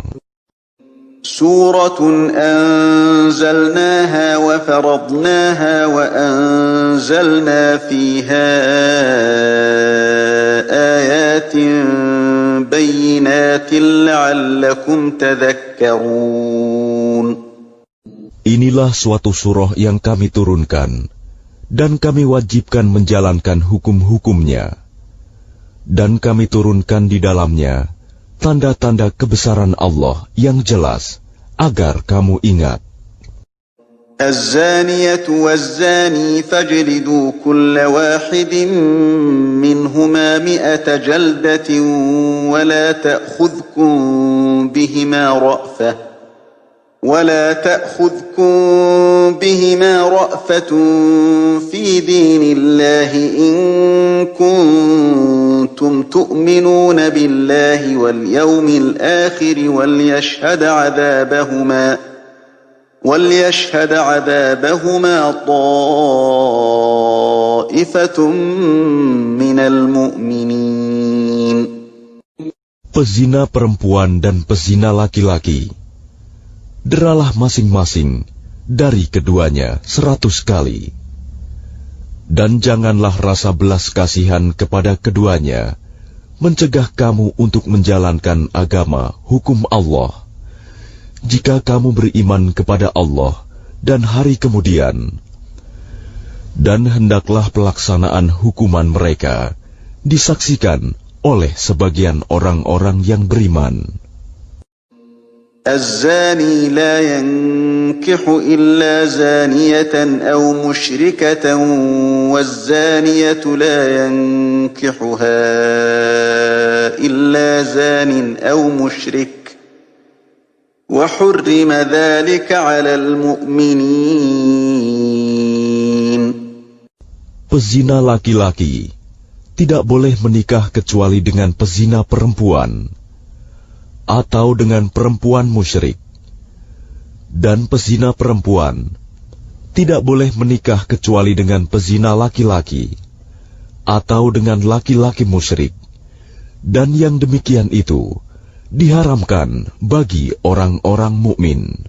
Suratun anzalnaha wa faradnaha wa anzalna fiha ayatin bayyinatin la'allakum tadhakkarun. Inilah suatu surah yang kami turunkan, dan kami wajibkan menjalankan hukum-hukumnya. Dan kami turunkan di dalamnya tanda-tanda kebesaran Allah yang jelas, agar kamu ingat. الزانية والزاني فاجلدوا كل واحد منهما 100 جلدة ولا تأخذكم بهما رأفة في دين الله إن كنتم تؤمنون بالله واليوم الآخر وليشهد عذابهما طائفة من المؤمنين. Pezina perempuan dan pezina laki-laki, deralah masing-masing dari keduanya 100 kali. Dan janganlah rasa belas kasihan kepada keduanya mencegah kamu untuk menjalankan agama hukum Allah. Jika kamu beriman kepada Allah dan hari kemudian, dan hendaklah pelaksanaan hukuman mereka disaksikan oleh sebagian orang-orang yang beriman. الزاني لا ينكح إلا زانية أو مشركة والزانية لا ينكحها إلا زان أو مشرك وحرم ذلك على المؤمنين. Pezina laki-laki tidak boleh menikah kecuali dengan pezina perempuan atau dengan perempuan musyrik, dan pezina perempuan tidak boleh menikah kecuali dengan pezina laki-laki atau dengan laki-laki musyrik, dan yang demikian itu diharamkan bagi orang-orang mukmin.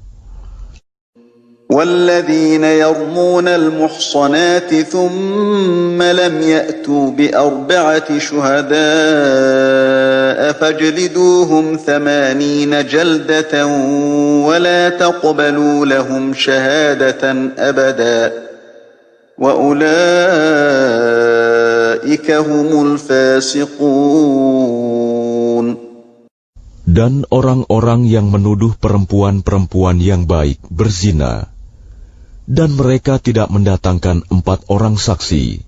والذين يرمون المحصنات ثم لم يأتوا بأربعة شهداء فاجلدوهم 80 جلدة ولا تقبلوا لهم شهادة أبدا وأولئك هم الفاسقون. Dan orang-orang yang menuduh perempuan-perempuan yang baik berzina, dan mereka tidak mendatangkan 4 orang saksi,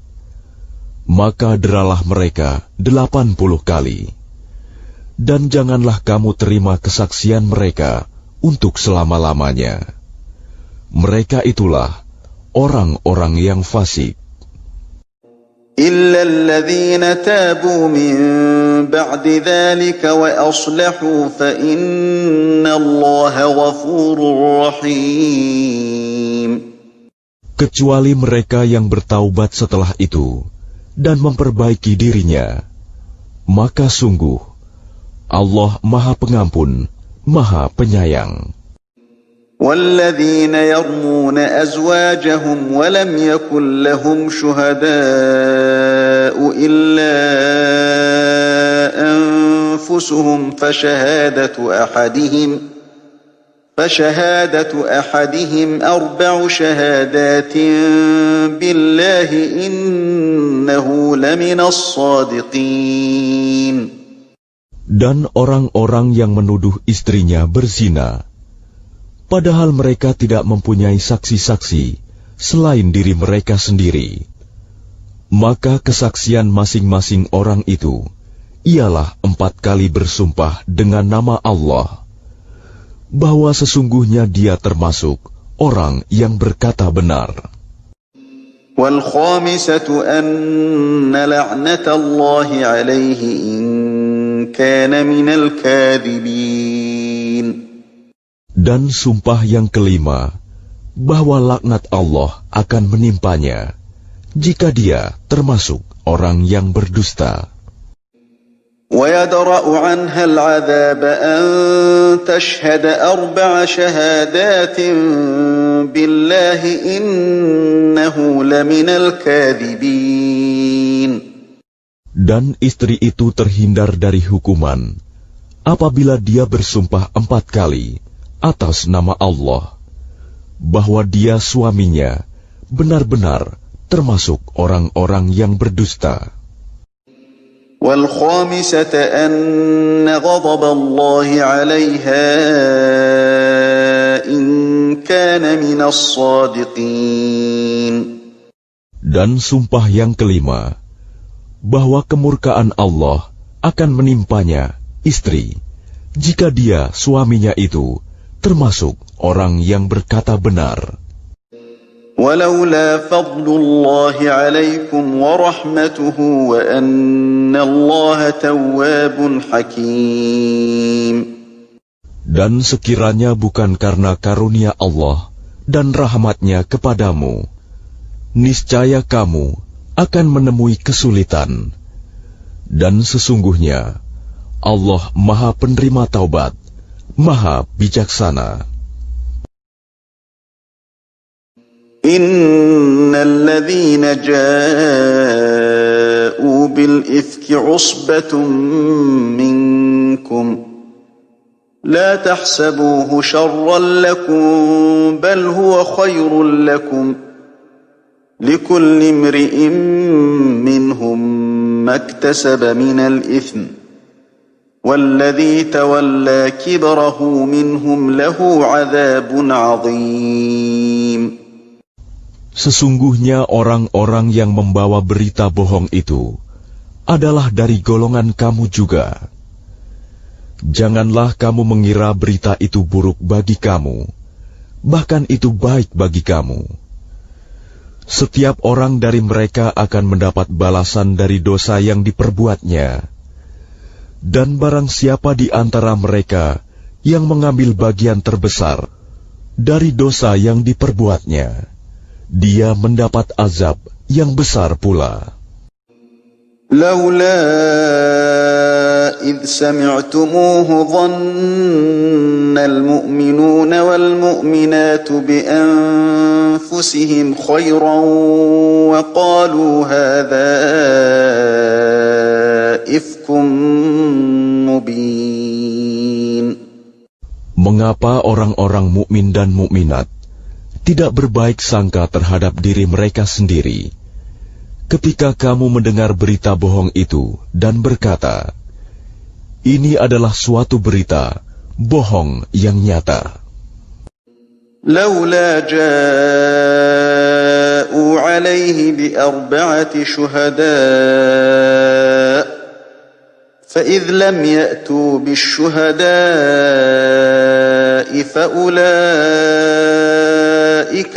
maka deralah mereka 80 kali. Dan janganlah kamu terima kesaksian mereka untuk selama-lamanya. Mereka itulah orang-orang yang fasik. إلا الذين تابوا من بعد ذلك وأصلحوا فإن الله غفور رحيم. Kecuali mereka yang bertaubat setelah itu dan memperbaiki dirinya, maka sungguh Allah Maha Pengampun, Maha Penyayang. والذين يرمون أزواجهم ولم يكن لهم شهداء إلا أنفسهم فشهادة أحدهم 4 شهادات بالله إنه لمن الصادقين. Dan orang-orang yang menuduh istrinya berzina, padahal mereka tidak mempunyai saksi-saksi selain diri mereka sendiri, maka kesaksian masing-masing orang itu ialah 4 kali bersumpah dengan nama Allah, bahwa sesungguhnya dia termasuk orang yang berkata benar. وَالْخَامِسَةُ أَنَّ لَعْنَةَ اللَّهِ عَلَيْهِ إِنْ كَانَ مِنَ الْكَاذِبِينَ. Dan sumpah yang kelima, bahwa laknat Allah akan menimpanya jika dia termasuk orang yang berdusta. وَيَدْرَأُ عَنْهَا الْعَذَابَ أَنْ تَشْهَدَ 4 شَهَادَاتٍ بِاللَّهِ إِنَّهُ لَمِنَ الْكَاذِبِينَ. Dan istri itu terhindar dari hukuman apabila dia bersumpah 4 kali atas nama Allah, bahwa dia suaminya benar-benar termasuk orang-orang yang berdusta. وَالْخَامِسَةَ أَنَّ غَضَبَ اللَّهِ عَلَيْهَا إِنْ كَانَ مِنَ الصَّادِقِينَ. Dan sumpah yang kelima, bahwa kemurkaan Allah akan menimpanya istri jika dia suaminya itu termasuk orang yang berkata benar. وَلَوْلَا فَضْلُ اللَّهِ عَلَيْكُمْ وَرَحْمَتُهُ وَأَنَّ اللَّهَ تَوَّابٌ حَكِيمٌ. Dan sekiranya bukan karena karunia Allah dan rahmat-Nya kepadamu, niscaya kamu akan menemui kesulitan. Dan sesungguhnya Allah Maha Penerima Taubat, Maha Bijaksana. إِنَّ الَّذِينَ جَاءُوا بالإفك عصبة منكم لا تحسبوه شرا لكم بل هو خير لكم لكل امرئ منهم ما اكتسب من الإثم والذي تولى كبره منهم له عذاب عظيم. Sesungguhnya orang-orang yang membawa berita bohong itu adalah dari golongan kamu juga. Janganlah kamu mengira berita itu buruk bagi kamu, bahkan itu baik bagi kamu. Setiap orang dari mereka akan mendapat balasan dari dosa yang diperbuatnya. Dan barang siapa di antara mereka yang mengambil bagian terbesar dari dosa yang diperbuatnya, dia mendapat azab yang besar pula. لولا إذ سمعتموه ظن المؤمنون والمؤمنات بأنفسهم خيرا وقالوا هذا إفك مبين. Mengapa orang-orang mukmin dan mukminat tidak berbaik sangka terhadap diri mereka sendiri ketika kamu mendengar berita bohong itu dan berkata, ini adalah suatu berita bohong yang nyata. لولا جاءوا عليه بأربعة شهداء فإذ لم يأتوا بالشهداء فأولئك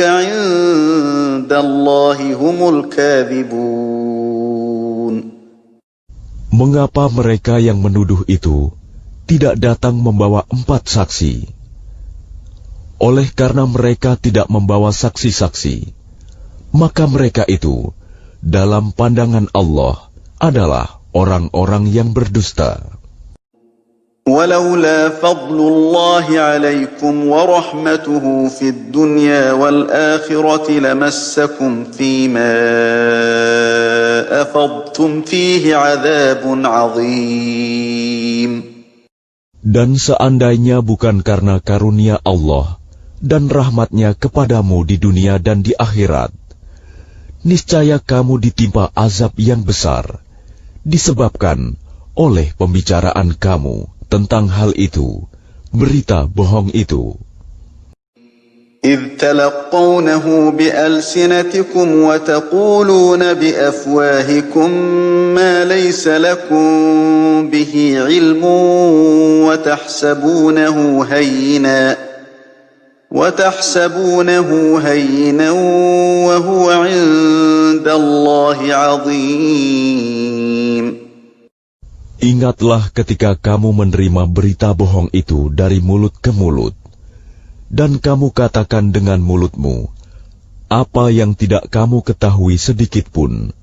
عند الله هم الكاذبون. Mengapa mereka yang menuduh itu tidak datang membawa 4 saksi? Oleh karena mereka tidak membawa saksi-saksi, maka mereka itu dalam pandangan Allah adalah orang-orang yang berdusta. ولولا فضل الله عليكم ورحمته في الدنيا والآخرة لمسكم فيما أفضتم فيه عذاب عظيم. Dan seandainya bukan karena karunia Allah dan rahmatnya kepadamu di dunia dan di akhirat, niscaya kamu ditimpa azab yang besar, disebabkan oleh pembicaraan kamu tentang hal itu, berita bohong itu. إذ تلقونه بألسنتكم وتقولون بأفواهكم ما ليس لكم به علم وتحسبونه هينا وهو عند الله عظيم. Ingatlah ketika kamu menerima berita bohong itu dari mulut ke mulut, dan kamu katakan dengan mulutmu apa yang tidak kamu ketahui sedikit pun,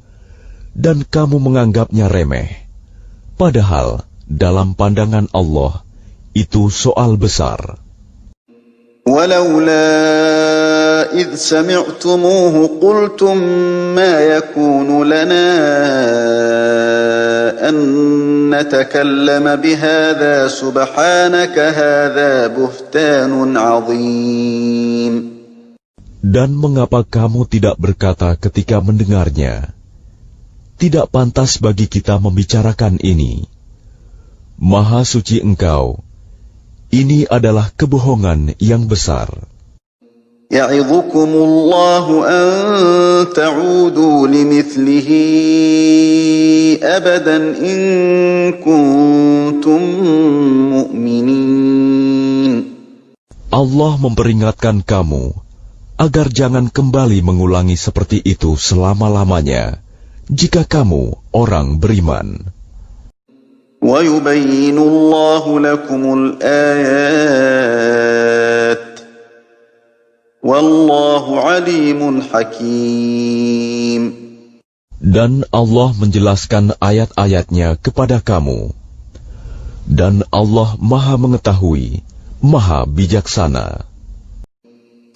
dan kamu menganggapnya remeh, padahal dalam pandangan Allah itu soal besar. ولولا إذ سمعتموه قلتم ما يكون لنا أن نتكلم بهذا سبحانك هذا بهتان عظيم. Dan mengapa kamu tidak berkata ketika mendengarnya, tidak pantas bagi kita membicarakan ini. Maha suci Engkau, ini adalah kebohongan yang besar. يعظكم الله أن تعودوا لمثله أبدا إن كنتم مؤمنين. Allah memperingatkan kamu agar jangan kembali mengulangi seperti itu selama-lamanya jika kamu orang beriman. وَيُبَيِّنُ اللَّهُ لَكُمُ الْآيَاتِ وَاللَّهُ عَلِيمٌ حَكِيمٌ. Dan Allah menjelaskan ayat-ayatnya kepada kamu. Dan Allah Maha Mengetahui, Maha Bijaksana.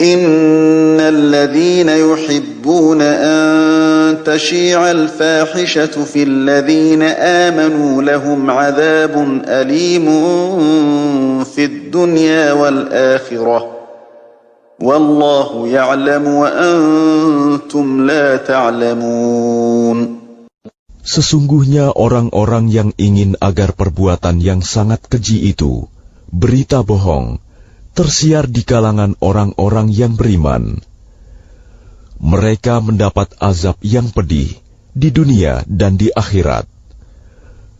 إِنَّ الَّذِينَ يُحِبُّونَ أَن تشيع الفاحشة في الذين آمنوا لهم عذاب أليم في الدنيا والآخرة والله يعلم وأنتم لا تعلمون. Sesungguhnya orang-orang yang ingin agar perbuatan yang sangat keji itu, berita bohong, tersiar di kalangan orang-orang yang beriman. Mereka mendapat azab yang pedih di dunia dan di akhirat.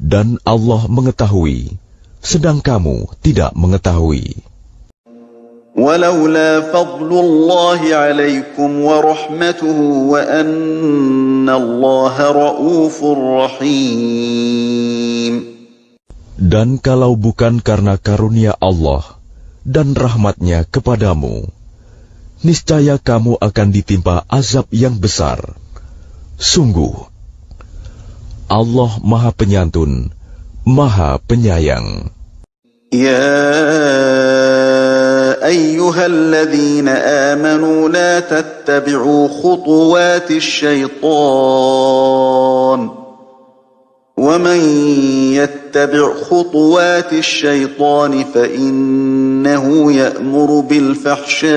Dan Allah mengetahui, sedang kamu tidak mengetahui. ولولا فضل الله عليكم ورحمته وأن الله رؤوف رحيم. Dan kalau bukan karena karunia Allah dan rahmatnya kepadamu, niscaya kamu akan ditimpa azab yang besar. Sungguh, Allah Maha Penyantun, Maha Penyayang. يا أيها الذين آمنوا لا تتبعوا خطوات الشيطان ومن يتبع خطوات الشيطان فإنه يأمر بالفحشاء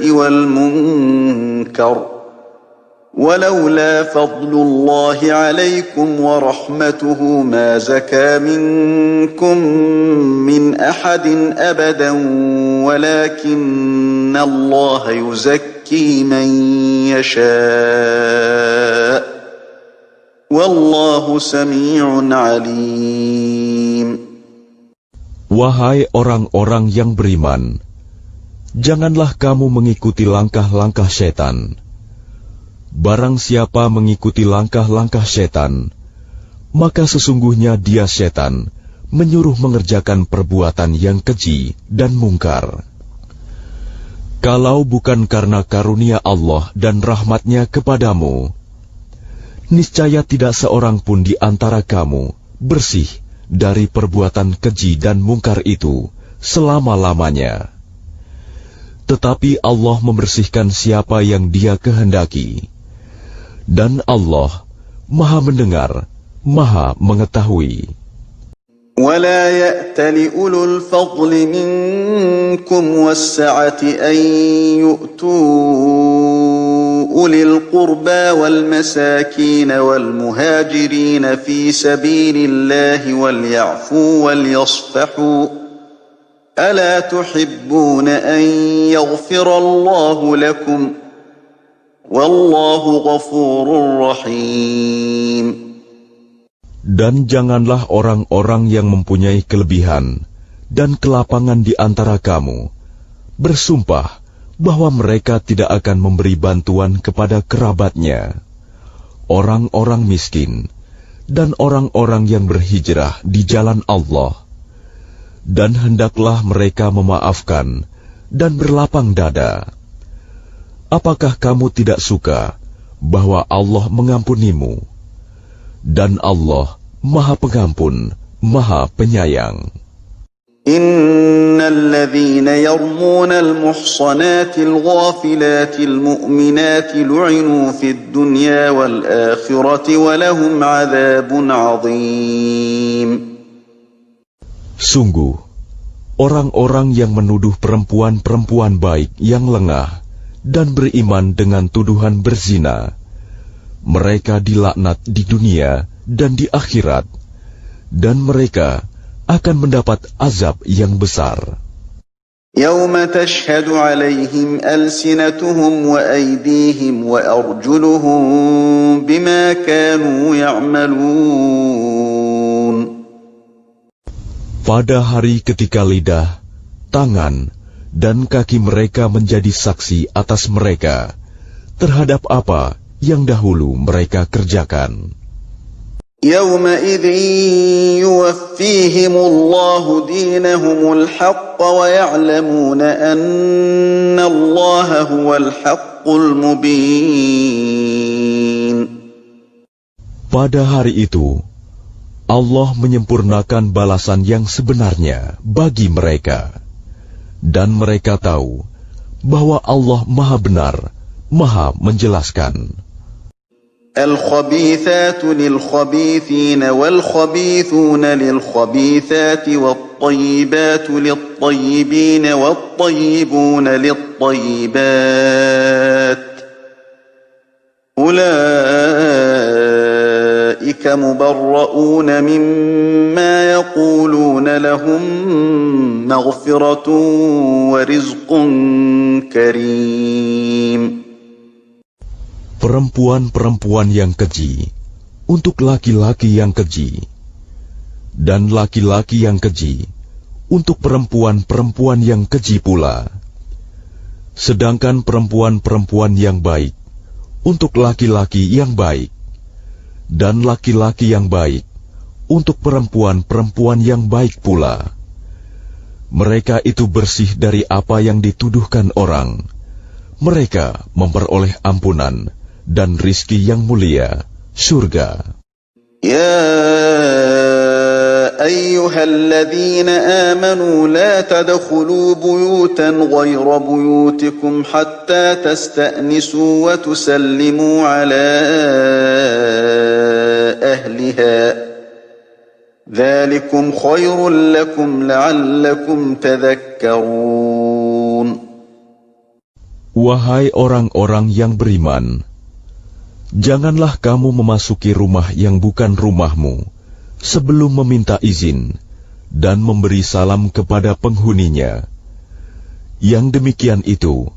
والمنكر ولولا فضل الله عليكم ورحمته ما زكى منكم من أحد أبدا ولكن الله يزكي من يشاء والله سميع عليم. Wahai orang-orang yang beriman, janganlah kamu mengikuti langkah-langkah setan. Barang siapa mengikuti langkah-langkah setan, maka sesungguhnya dia setan menyuruh mengerjakan perbuatan yang keji dan mungkar. Kalau bukan karena karunia Allah dan rahmatnya kepadamu, niscaya tidak seorang pun di antara kamu bersih dari perbuatan keji dan mungkar itu selama-lamanya. Tetapi Allah membersihkan siapa yang Dia kehendaki. Dan Allah Maha mendengar, Maha mengetahui. ولا يأتل أولو الفضل منكم والسعة أن يؤتوا أولي القربى والمساكين والمهاجرين في سبيل الله وليعفوا وليصفحوا ألا تحبون أن يغفر الله لكم والله غفور رحيم. Dan janganlah orang-orang yang mempunyai kelebihan dan kelapangan di antara kamu bersumpah bahwa mereka tidak akan memberi bantuan kepada kerabatnya, orang-orang miskin, dan orang-orang yang berhijrah di jalan Allah. Dan hendaklah mereka memaafkan dan berlapang dada. Apakah kamu tidak suka bahwa Allah mengampunimu? Dan Allah Maha Pengampun, Maha Penyayang. Innal ladzina yarmuna al-muhsanati al-ghafilati al-mu'minati lu'inu fid dunya wal akhirati wa lahum 'adzabun 'adzim. Sungguh, orang-orang yang menuduh perempuan-perempuan baik yang lengah dan beriman dengan tuduhan berzina, mereka dilaknat di dunia dan di akhirat, dan mereka akan mendapat azab yang besar. Yauma tashhadu 'alaihim alsinatuhum wa aydihim wa arjuluhum bima kanu ya'malun. Pada hari ketika lidah, tangan, dan kaki mereka menjadi saksi atas mereka terhadap apa yang dahulu mereka kerjakan. Yawma'idhin yuwaffihimullahu dinahumul haqqa wa ya'lamuna anna Allaha huwal haqqul mubin. Pada hari itu, Allah menyempurnakan balasan yang sebenarnya bagi mereka. Dan mereka tahu bahwa Allah Maha Benar, Maha menjelaskan. الخبيثات للخبيثين والخبيثون للخبيثات والطيبات للطيبين والطيبون للطيبات أولئك مبرؤون مما يقولون لهم مغفرة ورزق كريم. Perempuan-perempuan yang keji untuk laki-laki yang keji, dan laki-laki yang keji untuk perempuan-perempuan yang keji pula. Sedangkan perempuan-perempuan yang baik untuk laki-laki yang baik, dan laki-laki yang baik untuk perempuan-perempuan yang baik pula. Mereka itu bersih dari apa yang dituduhkan orang. Mereka memperoleh ampunan dan rizki yang mulia, surga. Ya ayyuhalladzina amanu la tadkhulu buyutan ghayra buyutikum hatta tasta'nisu wa tusallimu ala ahliha. Dzalikum khairul lakum la'allakum tadhakkarun. Wahai orang-orang yang beriman, janganlah kamu memasuki rumah yang bukan rumahmu sebelum meminta izin dan memberi salam kepada penghuninya. Yang demikian itu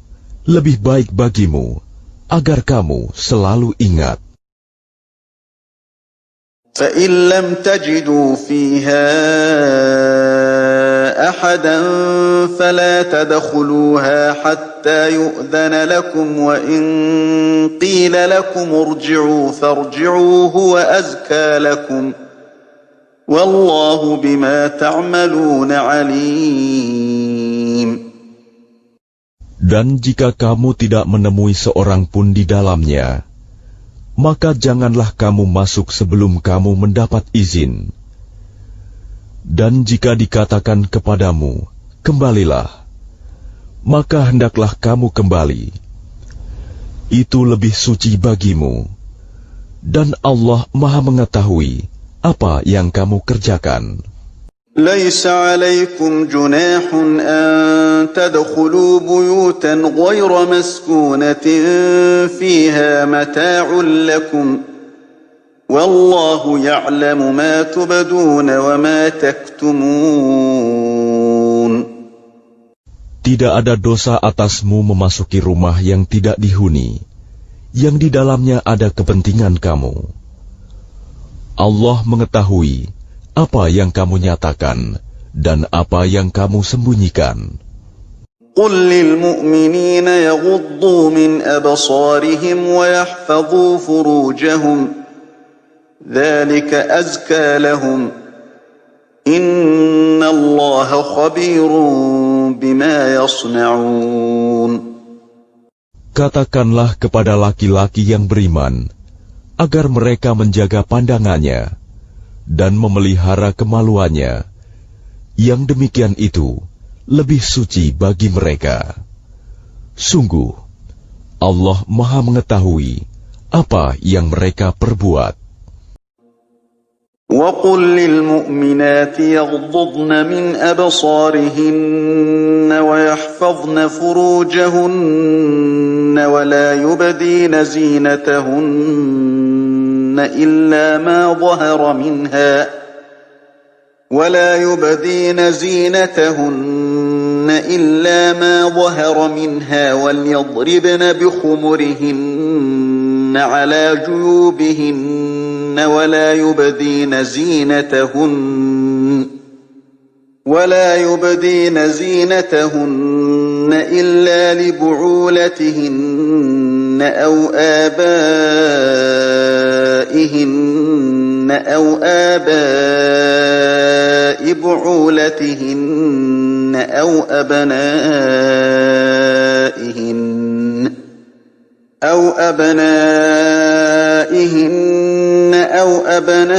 lebih baik bagimu agar kamu selalu ingat. فَإِن لَّمْ تَجِدُوا فِيهَا أَحَدًا فَلَا تَدْخُلُوهَا حَتَّى يُؤْذَنَ لَكُمْ وَإِن قِيلَ لَكُمُ ارْجِعُوا فَارْجِعُوا هُوَ أَزْكَىٰ لَكُمْ وَاللَّهُ بِمَا تَعْمَلُونَ عَلِيمٌ. Dan jika kamu tidak menemui seorang pun di dalamnya, maka janganlah kamu masuk sebelum kamu mendapat izin. Dan jika dikatakan kepadamu, kembalilah, maka hendaklah kamu kembali. Itu lebih suci bagimu. Dan Allah Maha mengetahui apa yang kamu kerjakan. ليس عليكم جناح أن تدخلوا بيوتا غير مسكونة فيها متاع لكم والله يعلم ما تبدون وما تكتمون. Tidak ada dosa atasmu memasuki rumah yang tidak dihuni, yang di dalamnya ada kepentingan kamu. Allah mengetahui apa yang kamu nyatakan dan apa yang kamu sembunyikan. قل للمؤمنين يغضوا من أبصارهم ويحفظوا فروجهم ذلك أزكى لهم إن الله خبير بما يصنعون. Katakanlah kepada laki-laki yang beriman agar mereka menjaga pandangannya dan memelihara kemaluannya. Yang demikian itu lebih suci bagi mereka. Sungguh, Allah Maha mengetahui apa yang mereka perbuat. وَقُل لِّلْمُؤْمِنَاتِ يَغْضُضْنَ مِنْ أَبْصَارِهِنَّ وَيَحْفَظْنَ فُرُوجَهُنَّ وَلَا يُبْدِينَ زِينَتَهُنَّ إِلَّا مَا ظَهَرَ مِنْهَا وَلْيَضْرِبْنَ بِخُمُرِهِنَّ عَلَى جُيُوبِهِنَّ وَلَا يُبْدِينَ زِينَتَهُنَّ إِلَّا لِبُعُولَتِهِنَّ أَوْ آبَائِهِنَّ أَوْ آبَاءِ بُعُولَتِهِنَّ أَوْ أبنائهن أو أبناء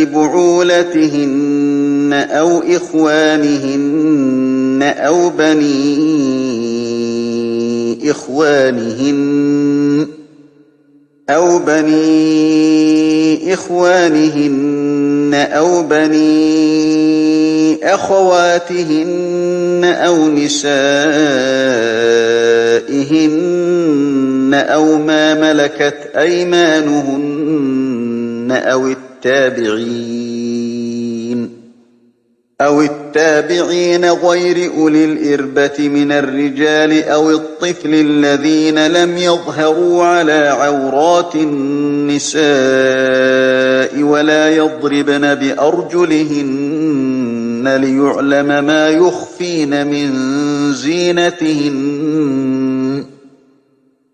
بعولتهن أو إخوانهن أو بني إخوانهن أو بني أخواتهن أو نسائهن أو ما ملكت أيمانهن أو التابعين غير أولي الإربة من الرجال أو الطفل الذين لم يظهروا على عورات النساء ولا يضربن بأرجلهن ليعلم ما يخفين من زينتهن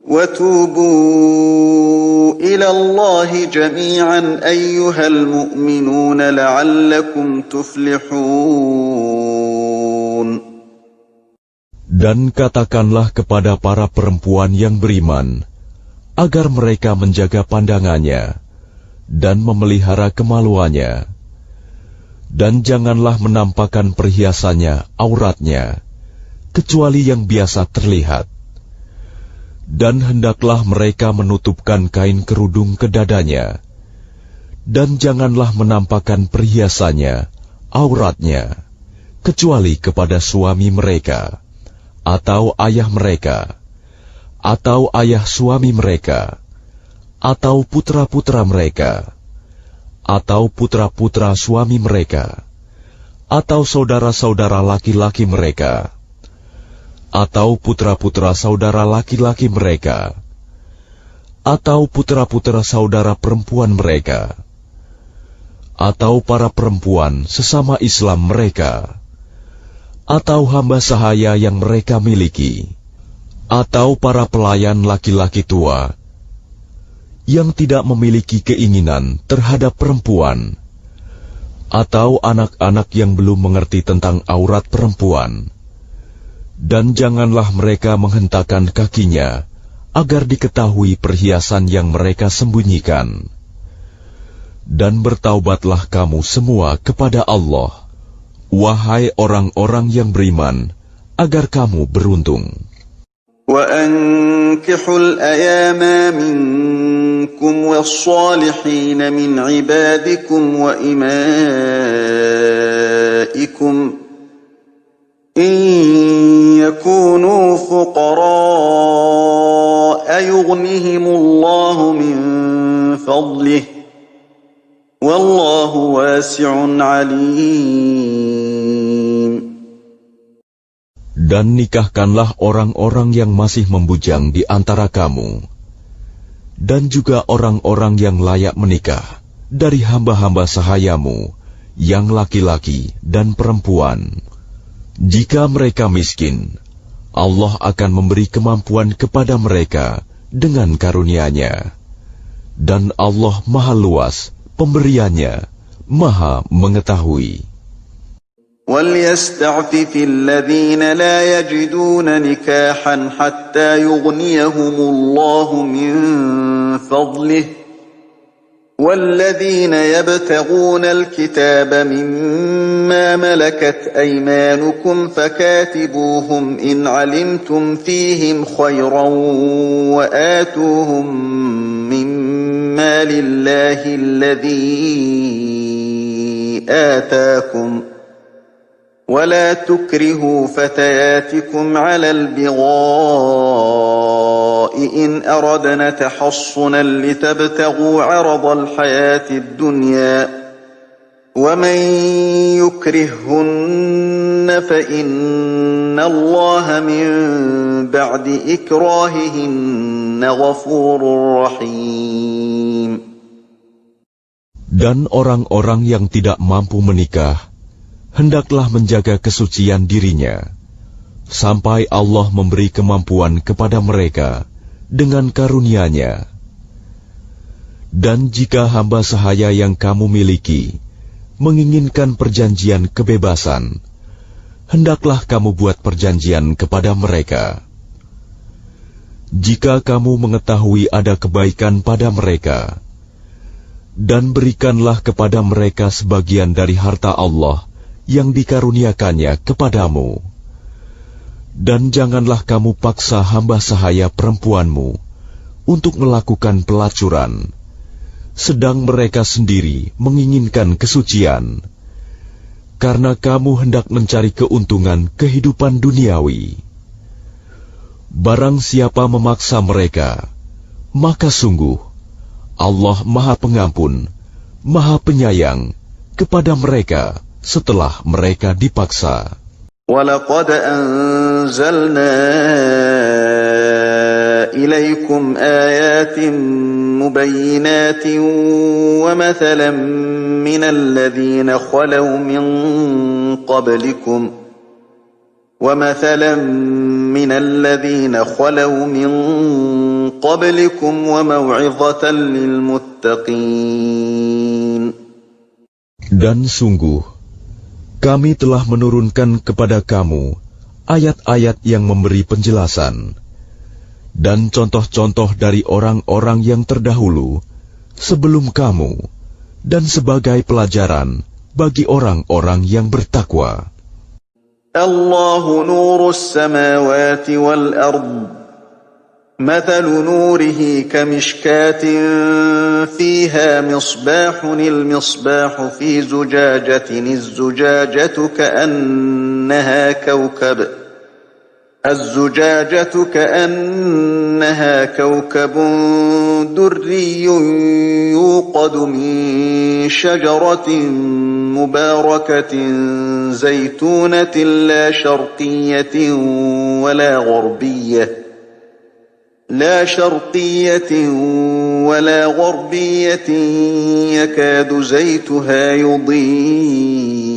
وتوبوا إلى الله جميعا أيها المؤمنون لعلكم تفلحون. Dan katakanlah kepada para perempuan yang beriman, agar mereka menjaga pandangannya dan memelihara kemaluannya, dan janganlah menampakkan perhiasannya, auratnya, kecuali yang biasa terlihat. Dan hendaklah mereka menutupkan kain kerudung ke dadanya, dan janganlah menampakkan perhiasannya, auratnya, kecuali kepada suami mereka, atau ayah mereka, atau ayah suami mereka, atau putra-putra mereka, atau putra-putra suami mereka, atau saudara-saudara laki-laki mereka, atau putra-putra saudara laki-laki mereka, atau putra-putra saudara perempuan mereka, atau para perempuan sesama Islam mereka, atau hamba sahaya yang mereka miliki, atau para pelayan laki-laki tua yang tidak memiliki keinginan terhadap perempuan, atau anak-anak yang belum mengerti tentang aurat perempuan. Dan janganlah mereka menghentakkan kakinya, agar diketahui perhiasan yang mereka sembunyikan. Dan bertaubatlah kamu semua kepada Allah, wahai orang-orang yang beriman, agar kamu beruntung. وَأَنكِحُوا الْأَيَامَ مِنكُمْ وَالصَّالِحِينَ مِنْ عِبَادِكُمْ وَإِمَائِكُمْ إِنْ يَكُونُوا فُقَرَاءَ يُغْنِهِمُ اللَّهُ مِنْ فَضْلِهِ وَاللَّهُ وَاسِعٌ عَلِيمٌ. Dan nikahkanlah orang-orang yang masih membujang di antara kamu, dan juga orang-orang yang layak menikah dari hamba-hamba sahayamu, yang laki-laki dan perempuan. Jika mereka miskin, Allah akan memberi kemampuan kepada mereka dengan karunia-Nya. Dan Allah Maha Luas pemberiannya, Maha Mengetahui. وَلْيَسْتَعْفِفِ الَّذِينَ لَا يَجِدُونَ نِكَاحًا حَتَّى يُغْنِيَهُمُ اللَّهُ مِنْ فَضْلِهِ وَالَّذِينَ يَبْتَغُونَ الْكِتَابَ مِمَّا مَلَكَتْ أَيْمَانُكُمْ فَكَاتِبُوهُمْ إِنْ عَلِمْتُمْ فِيهِمْ خَيْرًا وَآتُوهُمْ مِمَّا لِلَّهِ الَّذِي آتَاكُمْ وَلَا تُكْرِهُوا فَتَيَاتِكُمْ عَلَى الْبِغَاءِ إِنْ أَرَدْنَ تَحَصُّنًا لِتَبْتَغُوا عَرَضَ الْحَيَاةِ الدُّنْيَا وَمَنْ يُكْرِههُّنَّ فَإِنَّ اللَّهَ مِنْ بَعْدِ إِكْرَاهِهِنَّ غَفُورٌ رَحِيمٌ. Dan orang-orang yang tidak mampu menikah hendaklah menjaga kesucian dirinya, sampai Allah memberi kemampuan kepada mereka dengan karunia-Nya. Dan jika hamba sahaya yang kamu miliki menginginkan perjanjian kebebasan, hendaklah kamu buat perjanjian kepada mereka. Jika kamu mengetahui ada kebaikan pada mereka, dan berikanlah kepada mereka sebagian dari harta Allah yang dikaruniakannya kepadamu. Dan janganlah kamu paksa hamba sahaya perempuanmu untuk melakukan pelacuran, sedang mereka sendiri menginginkan kesucian, karena kamu hendak mencari keuntungan kehidupan duniawi. Barang siapa memaksa mereka, maka sungguh Allah Maha Pengampun, Maha Penyayang kepada mereka setelah mereka dipaksa. وَلَقَدْ أَنزَلْنَا إِلَيْكُمْ آيَاتٍ مُبَيِّنَاتٍ وَمَثَلًا مِنَ الَّذِينَ خَلَوْا مِن قَبْلِكُمْ وَمَوْعِظَةً لِلْمُتَّقِينَ. Dan sungguh kami telah menurunkan kepada kamu ayat-ayat yang memberi penjelasan dan contoh-contoh dari orang-orang yang terdahulu sebelum kamu, dan sebagai pelajaran bagi orang-orang yang bertakwa. Allahu nurus samawati wal ard. مثل نوره كمشكاة فيها مصباح المصباح في زجاجة الزجاجة كأنها كوكب دري يوقد من شجرة مباركة زيتونة لا شرقية ولا غربية يكاد زيتها يضيء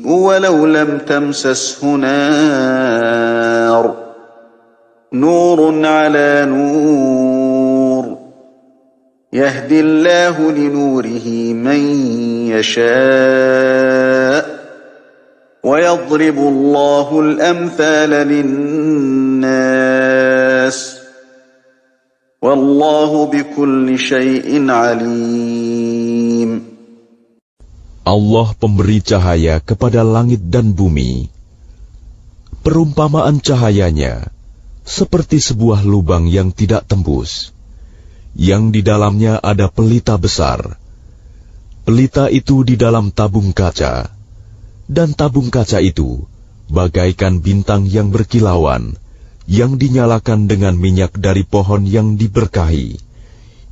ولو لم تمسسه نار نور على نور يهدي الله لنوره من يشاء ويضرب الله الأمثال للناس Wallahu bikulli syai'in alim. Allah pemberi cahaya kepada langit dan bumi. Perumpamaan cahayanya seperti sebuah lubang yang tidak tembus, yang di dalamnya ada pelita besar. Pelita itu di dalam tabung kaca, dan tabung kaca itu bagaikan bintang yang berkilauan, yang dinyalakan dengan minyak dari pohon yang diberkahi,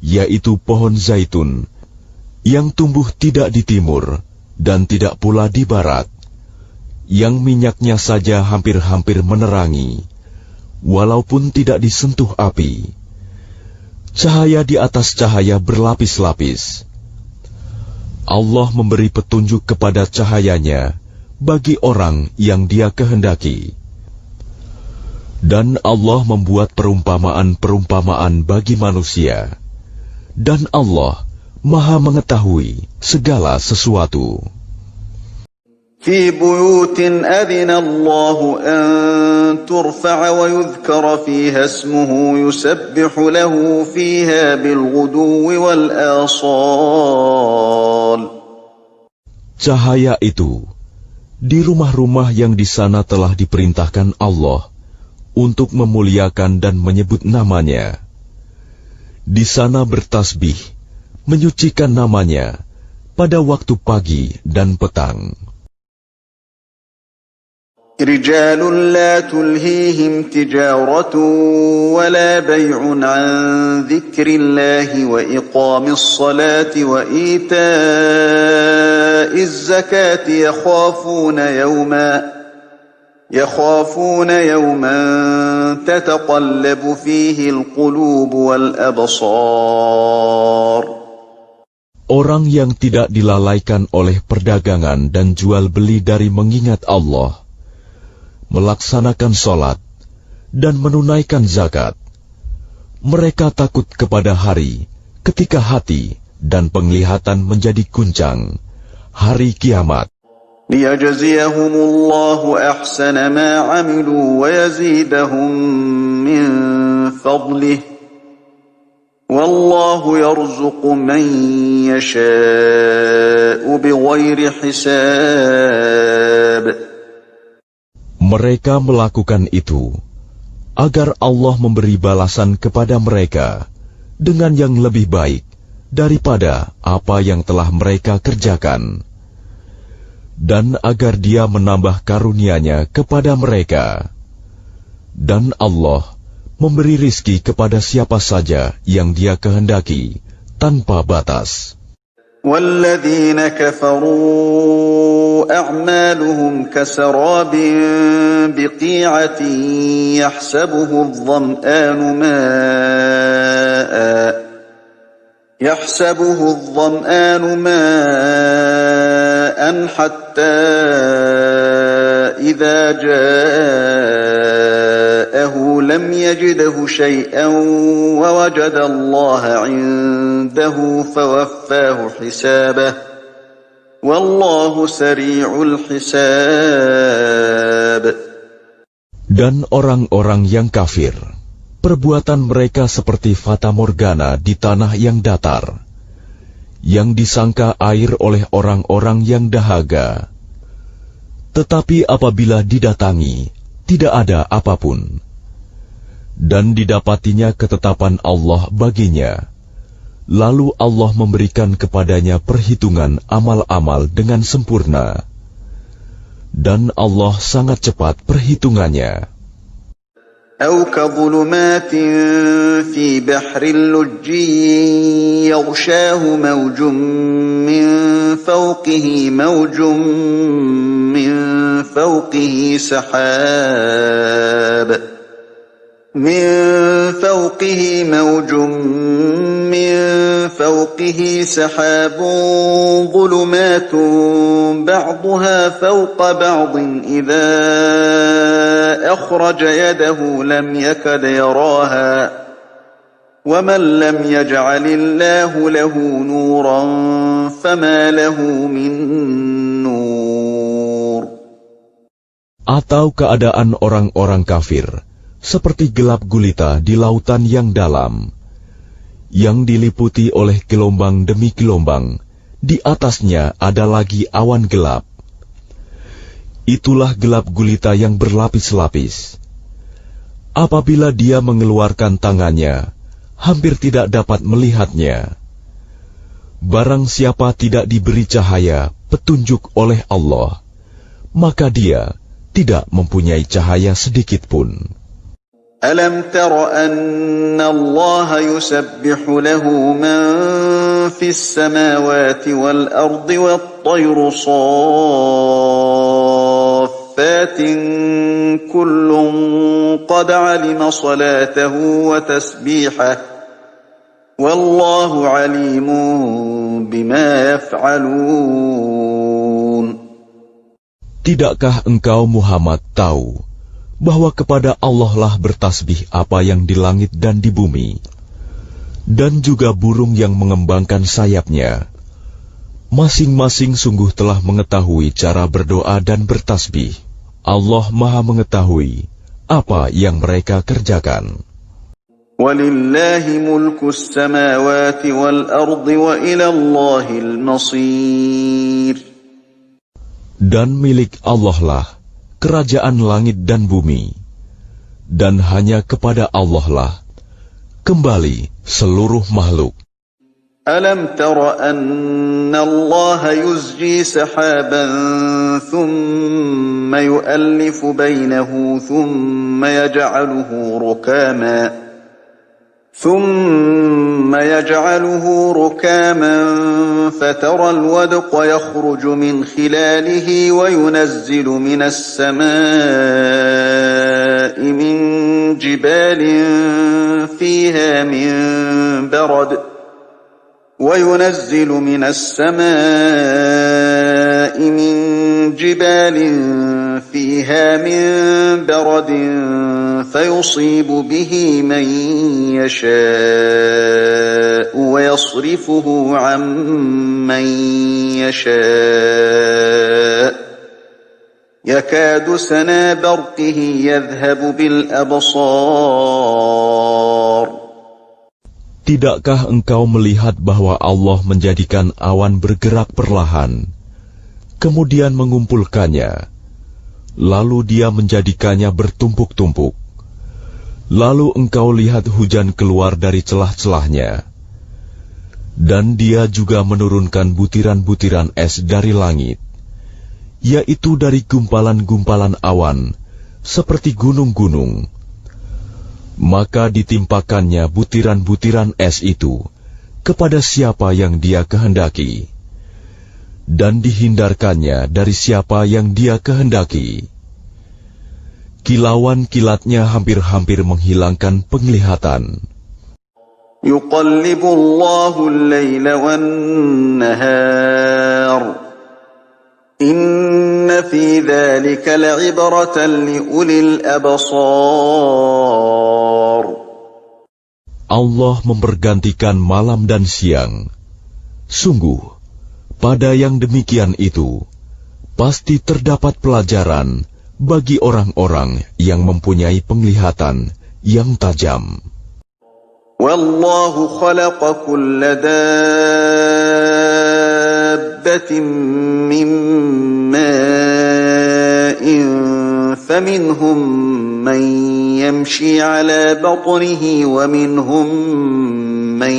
yaitu pohon zaitun, yang tumbuh tidak di timur dan tidak pula di barat, yang minyaknya saja hampir-hampir menerangi, walaupun tidak disentuh api. Cahaya di atas cahaya berlapis-lapis. Allah memberi petunjuk kepada cahayanya bagi orang yang Dia kehendaki. Dan Allah membuat perumpamaan-perumpamaan bagi manusia. Dan Allah Maha mengetahui segala sesuatu. Fi buyutin adina Allah an turfa'a wa yudhkara fiha ismuhu yusabbihu lahu fiha bilghuduwi wal asal. Cahaya itu di rumah-rumah yang di sana telah diperintahkan Allah untuk memuliakan dan menyebut namanya. Di sana bertasbih, menyucikan namanya pada waktu pagi dan petang. Rijalun la tulhihim tijaratun wa la bay'un an dzikrillahi wa iqamis salati wa ita'iz zakati يخافون يوما تتقلب فيه القلوب والأبصار. Orang yang tidak dilalaikan oleh perdagangan dan jual beli dari mengingat Allah, melaksanakan sholat, dan menunaikan zakat, mereka takut kepada hari ketika hati dan penglihatan menjadi guncang, hari kiamat. لِيَجْزِيَهُمُ اللَّهُ أَحْسَنَ مَا عَمِلُوا وَيَزِيدَهُم مِّن فَضْلِهِ وَاللَّهُ يَرْزُقُ مَن يَشَاءُ بِغَيْرِ حِسَابٍ. Mereka melakukan itu agar Allah memberi balasan kepada mereka dengan yang lebih baik daripada apa yang telah mereka kerjakan, dan agar Dia menambah karunia-Nya kepada mereka. Dan Allah memberi rizki kepada siapa saja yang Dia kehendaki tanpa batas. وَالَّذِينَ كَفَرُوا أَعْمَالُهُمْ كَسَرَابٍ بِقِيعَةٍ يَحْسَبُهُ الظَّمْآنُ مَاءً حَتَّى إِذَا جَاءَهُ لَمْ يَجِدْهُ شَيْئًا وَوَجَدَ اللَّهَ عِندَهُ فَوَفَّاهُ حِسَابَهُ وَاللَّهُ سَرِيعُ الْحِسَابِ. Dan orang-orang yang kafir, perbuatan mereka seperti fata morgana di tanah yang datar, yang disangka air oleh orang-orang yang dahaga. Tetapi apabila didatangi, tidak ada apapun. Dan didapatinya ketetapan Allah baginya. Lalu Allah memberikan kepadanya perhitungan amal-amal dengan sempurna. Dan Allah sangat cepat perhitungannya. أَوْ كَظُلُمَاتٍ فِي بَحْرٍ لُجِّيٍّ يَغْشَاهُ مَوْجٌ مِّن فَوْقِهِ مَوْجٌ مِّن فَوْقِهِ سَحَابٌ ظُلُمَاتٌ بَعْضُهَا فَوْقَ بَعْضٍ إِذَا أَخْرَجَ يَدَهُ لَمْ يَكَدْ يَرَاهَا وَمَنْ لَمْ يَجْعَلِ اللَّهُ لَهُ نُورًا فَمَا لَهُ مِنْ نُورٍ. Atau keadaan orang-orang kafir seperti gelap gulita di lautan yang dalam, yang diliputi oleh gelombang demi gelombang. Di atasnya ada lagi awan gelap. Itulah gelap gulita yang berlapis-lapis. Apabila dia mengeluarkan tangannya, hampir tidak dapat melihatnya. Barang siapa tidak diberi cahaya petunjuk oleh Allah, maka dia tidak mempunyai cahaya sedikit pun. أَلَمْ تَرَ أَنَّ اللَّهَ يُسَبِّحُ لَهُ مَن فِي السَّمَاوَاتِ وَالْأَرْضِ وَالطَّيْرُ صَافَّاتٍ كُلٌّ قَدْ عَلِمَ صَلَاتَهُ وَتَسْبِيحَهُ وَاللَّهُ عَلِيمٌ بِمَا يَفْعَلُونَ. Tidakkah engkau Muhammad tahu bahwa kepada Allah lah bertasbih apa yang di langit dan di bumi, dan juga burung yang mengembangkan sayapnya. Masing-masing sungguh telah mengetahui cara berdoa dan bertasbih. Allah Maha mengetahui apa yang mereka kerjakan. وَلِلَّهِ مُلْكُ السَّمَاوَاتِ وَالْأَرْضِ وَإِلَى اللَّهِ الْمَصِيرُ. Dan milik Allah lah kerajaan langit dan bumi, dan hanya kepada Allah lah kembali seluruh makhluk. أَلَمْ تَرَ أَنَّ اللَّهَ يُزْجِي سَحَابًا ثُمَّ يُؤَلِّفُ بَيْنَهُ ثُمَّ يَجْعَلُهُ رُكَامًا فَتَرَى الْوَدْقَ يَخْرُجُ مِنْ خِلَالِهِ وَيُنَزِّلُ مِنَ السَّمَاءِ مِنْ جِبَالٍ فِيهَا مِنْ بَرَدٍ فَيُصِيبُ بِهِ مَنْ يَشَاءُ وَيَصْرِفُهُ عَنْ مَنْ يَشَاءُ يَكَادُ سَنَا بَرْقِهِ يَذْهَبُ بِالْأَبْصَارِ. Tidakkah engkau melihat bahwa Allah menjadikan awan bergerak perlahan, kemudian mengumpulkannya, lalu Dia menjadikannya bertumpuk-tumpuk. Lalu engkau lihat hujan keluar dari celah-celahnya. Dan Dia juga menurunkan butiran-butiran es dari langit, yaitu dari gumpalan-gumpalan awan, seperti gunung-gunung. Maka ditimpakannya butiran-butiran es itu kepada siapa yang Dia kehendaki, dan dihindarkannya dari siapa yang Dia kehendaki. Kilauan kilatnya hampir-hampir menghilangkan penglihatan. Yuqallibu Allahu al-laila wan-nahar. Inna fi dzalika la'ibratan liulil absar. Allah mempergantikan malam dan siang. Sungguh, pada yang demikian itu, pasti terdapat pelajaran bagi orang-orang yang mempunyai penglihatan yang tajam. Wallahu khalaqa kulla dabbatin min ma'in faminhum man yamshi ala batnihi wa minhum man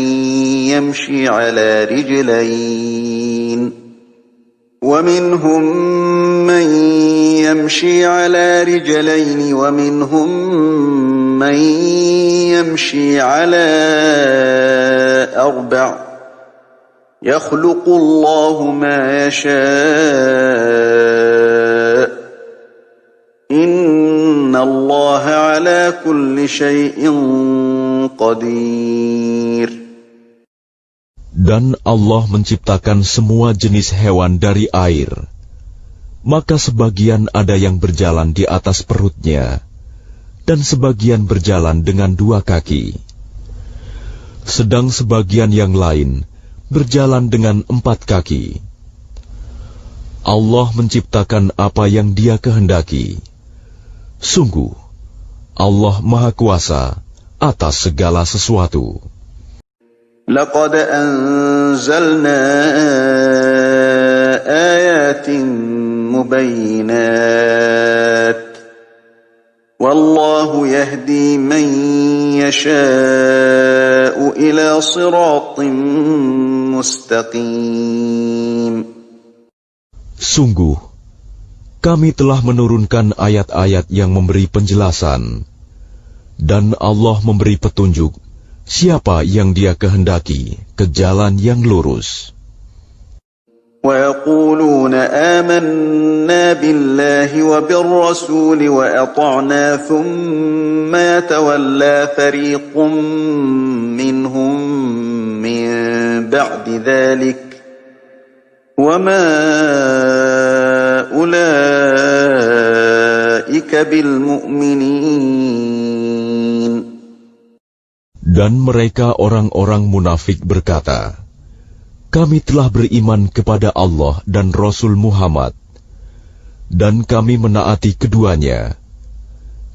yamshi ala rijlayn ومنهم من يمشي على رجلين ومنهم من يمشي على أربع يخلق الله ما يشاء إن الله على كل شيء قدير. Dan Allah menciptakan semua jenis hewan dari air. Maka sebagian ada yang berjalan di atas perutnya, dan sebagian berjalan dengan dua kaki. Sedang sebagian yang lain berjalan dengan 4 kaki. Allah menciptakan apa yang Dia kehendaki. Sungguh, Allah Maha Kuasa atas segala sesuatu. لقد أنزلنا آيات مبينات والله يهدي من يشاء إلى صراط مستقيم. Sungguh, kami telah menurunkan ayat-ayat yang memberi penjelasan, dan Allah memberi petunjuk siapa yang Dia kehendaki ke jalan yang lurus. وَيَقُولُونَ آمَنَّا بِاللَّهِ وَبِالرَّسُولِ وَأَطَعْنَا ثُمَّ يَتَوَلَّى فَرِيقٌ مِّنْهُم مِّن بَعْدِ ذَلِكَ وَمَا أُولَئِكَ بِالْمُؤْمِنِينَ. Dan mereka orang-orang munafik berkata, kami telah beriman kepada Allah dan Rasul Muhammad, dan kami menaati keduanya.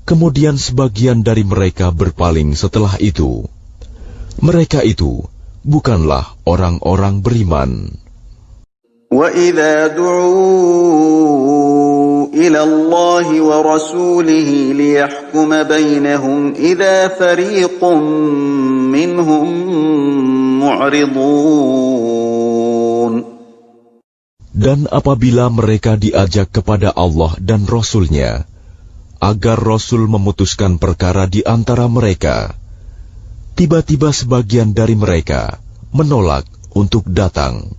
Kemudian sebagian dari mereka berpaling setelah itu. Mereka itu bukanlah orang-orang beriman. وَإِذَا دُعُوا إِلَى اللَّهِ وَرَسُولِهِ لِيَحْكُمَ بَيْنَهُمْ إِذَا فَرِيقٌ مِّنْهُمْ مُعْرِضُونَ. Dan apabila mereka diajak kepada Allah dan Rasul-Nya, agar Rasul memutuskan perkara di antara mereka, tiba-tiba sebagian dari mereka menolak untuk datang.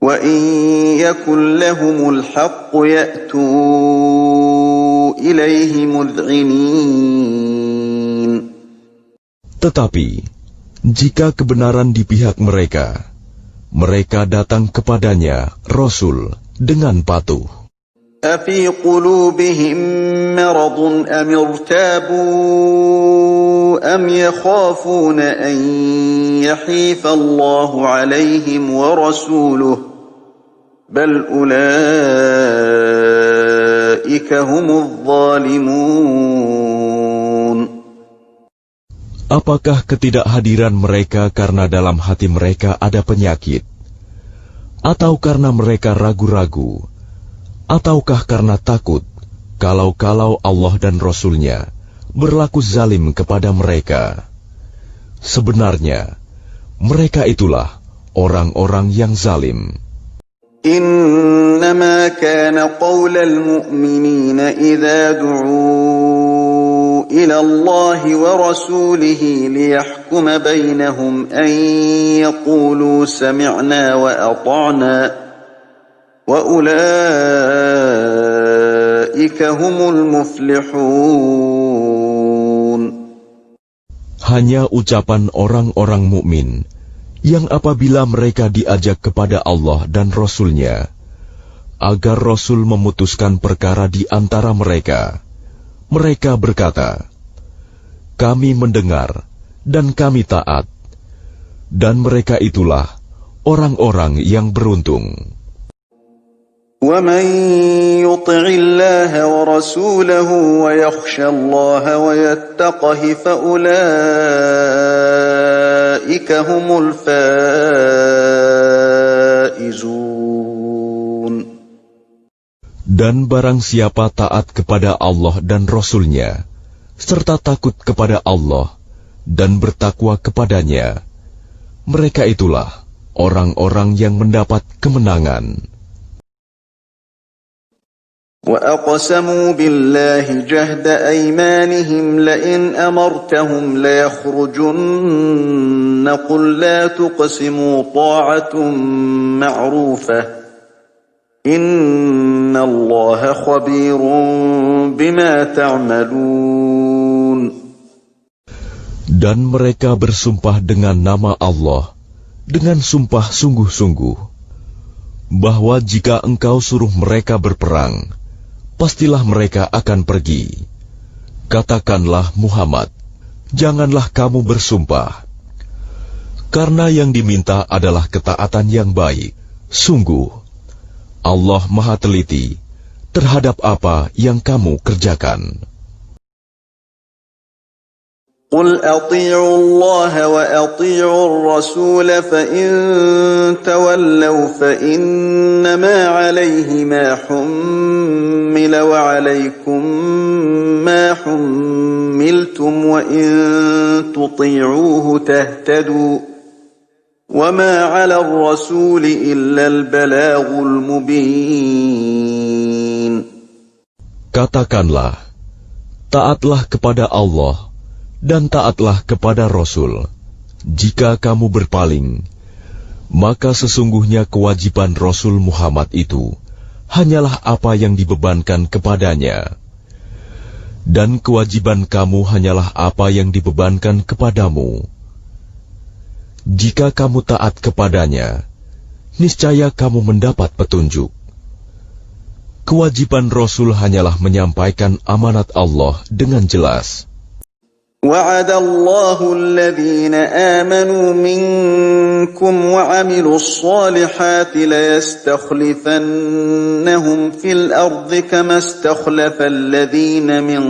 وَإِنْ يَكُنْ لَهُمُ الْحَقُّ يَأْتُوا إِلَيْهِ مُذْعِنِينَ. Tetapi, jika kebenaran di pihak mereka, mereka datang kepadanya, Rasul, dengan patuh. أَفِي قُلُوبِهِمْ مَرَضٌ أَمِ ارْتَابُوا أَمْ يَخَافُونَ أَنْ يَحِيفَ اللَّهُ عَلَيْهِمْ وَرَسُولُهُ بَلْ أُولَئِكَ هُمُ الظَّالِمُونَ. Apakah ketidakhadiran mereka karena dalam hati mereka ada penyakit? Atau karena mereka ragu-ragu? Ataukah karena takut kalau-kalau Allah dan Rasul-Nya berlaku zalim kepada mereka. Sebenarnya, mereka itulah orang-orang yang zalim. إنما كان قول المؤمنين إذا دعوا إلى الله ورسوله ليحكم بينهم أن يقولوا سمعنا وأطعنا وأولئك هم المفلحون. Hanya ucapan orang-orang mukmin yang apabila mereka diajak kepada Allah dan Rasul-Nya, agar Rasul memutuskan perkara di antara mereka, mereka berkata, kami mendengar dan kami taat, dan mereka itulah orang-orang yang beruntung. وَمَن يُطِعِ اللَّهَ وَرَسُولَهُ وَيَخْشَ اللَّهَ وَيَتَّقْهِ فَأُولَئِكَ هُمُ الْفَائِزُونَ. Dan barang siapa taat kepada Allah dan Rasul-Nya, serta takut kepada Allah dan bertakwa kepadanya, mereka itulah orang-orang yang mendapat kemenangan. وَأَقْسَمُوا بِاللَّهِ جَهْدَ أَيْمَانِهِمْ لَئِنْ أَمَرْتَهُمْ لَيَخْرُجُنَّ قُل لَّا تُقْسِمُوا طَاعَةٌ مَّعْرُوفَةٌ إِنَّ اللَّهَ خَبِيرٌ بِمَا تَعْمَلُونَ. Dan mereka bersumpah dengan nama Allah, dengan sumpah sungguh-sungguh, bahwa jika engkau suruh mereka berperang, pastilah mereka akan pergi. Katakanlah Muhammad, janganlah kamu bersumpah, karena yang diminta adalah ketaatan yang baik. Sungguh, Allah Maha Teliti terhadap apa yang kamu kerjakan. قُلْ أَطِيعُوا اللَّهَ وَأَطِيعُوا الرَّسُولَ فَإِن تَوَلَّوْا فَإِنَّمَا عَلَيْهِ مَا حُمِّلَ وَعَلَيْكُمْ مَا حُمِّلْتُمْ وَإِن تُطِيعُوهُ تَهْتَدُوا وَمَا عَلَى الرَّسُولِ إِلَّا الْبَلَاغُ الْمُبِينُ. Katakanlah, taatlah kepada Allah dan taatlah kepada Rasul. Jika kamu berpaling, maka sesungguhnya kewajiban Rasul Muhammad itu hanyalah apa yang dibebankan kepadanya, dan kewajiban kamu hanyalah apa yang dibebankan kepadamu. Jika kamu taat kepadanya, niscaya kamu mendapat petunjuk. Kewajiban Rasul hanyalah menyampaikan amanat Allah dengan jelas. وَعَدَ اللَّهُ الَّذِينَ آمَنُوا مِنكُمْ وَعَمِلُوا الصَّالِحَاتِ لَيَسْتَخْلِفَنَّهُمْ فِي الْأَرْضِ كَمَا اسْتَخْلَفَ الَّذِينَ مِن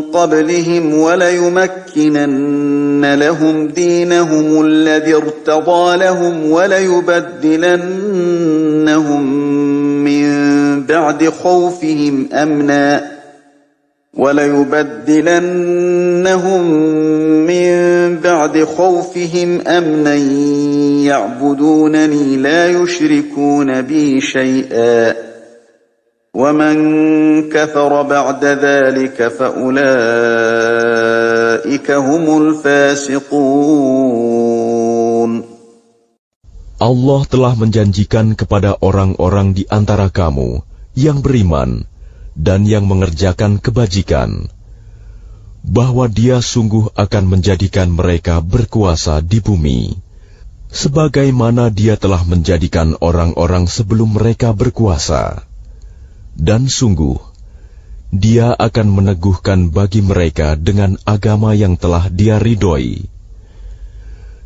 قَبْلِهِمْ وَلَيُمَكِّنَنَّ لَهُمْ دِينَهُمُ الَّذِي ارْتَضَىٰ لَهُمْ وَلَيُبَدِّلَنَّهُم مِّن بَعْدِ خَوْفِهِمْ أَمْنًا يَعْبُدُونَنِي لَا يُشْرِكُونَ بِي شَيْئًا وَمَن كَفَرَ بَعْدَ ذَلِكَ فَأُولَٰئِكَ هُمُ الْفَاسِقُونَ. Allah telah menjanjikan kepada orang-orang di antara kamu yang beriman dan yang mengerjakan kebajikan, bahwa Dia sungguh akan menjadikan mereka berkuasa di bumi, sebagaimana Dia telah menjadikan orang-orang sebelum mereka berkuasa. Dan sungguh, Dia akan meneguhkan bagi mereka dengan agama yang telah Dia ridhoi.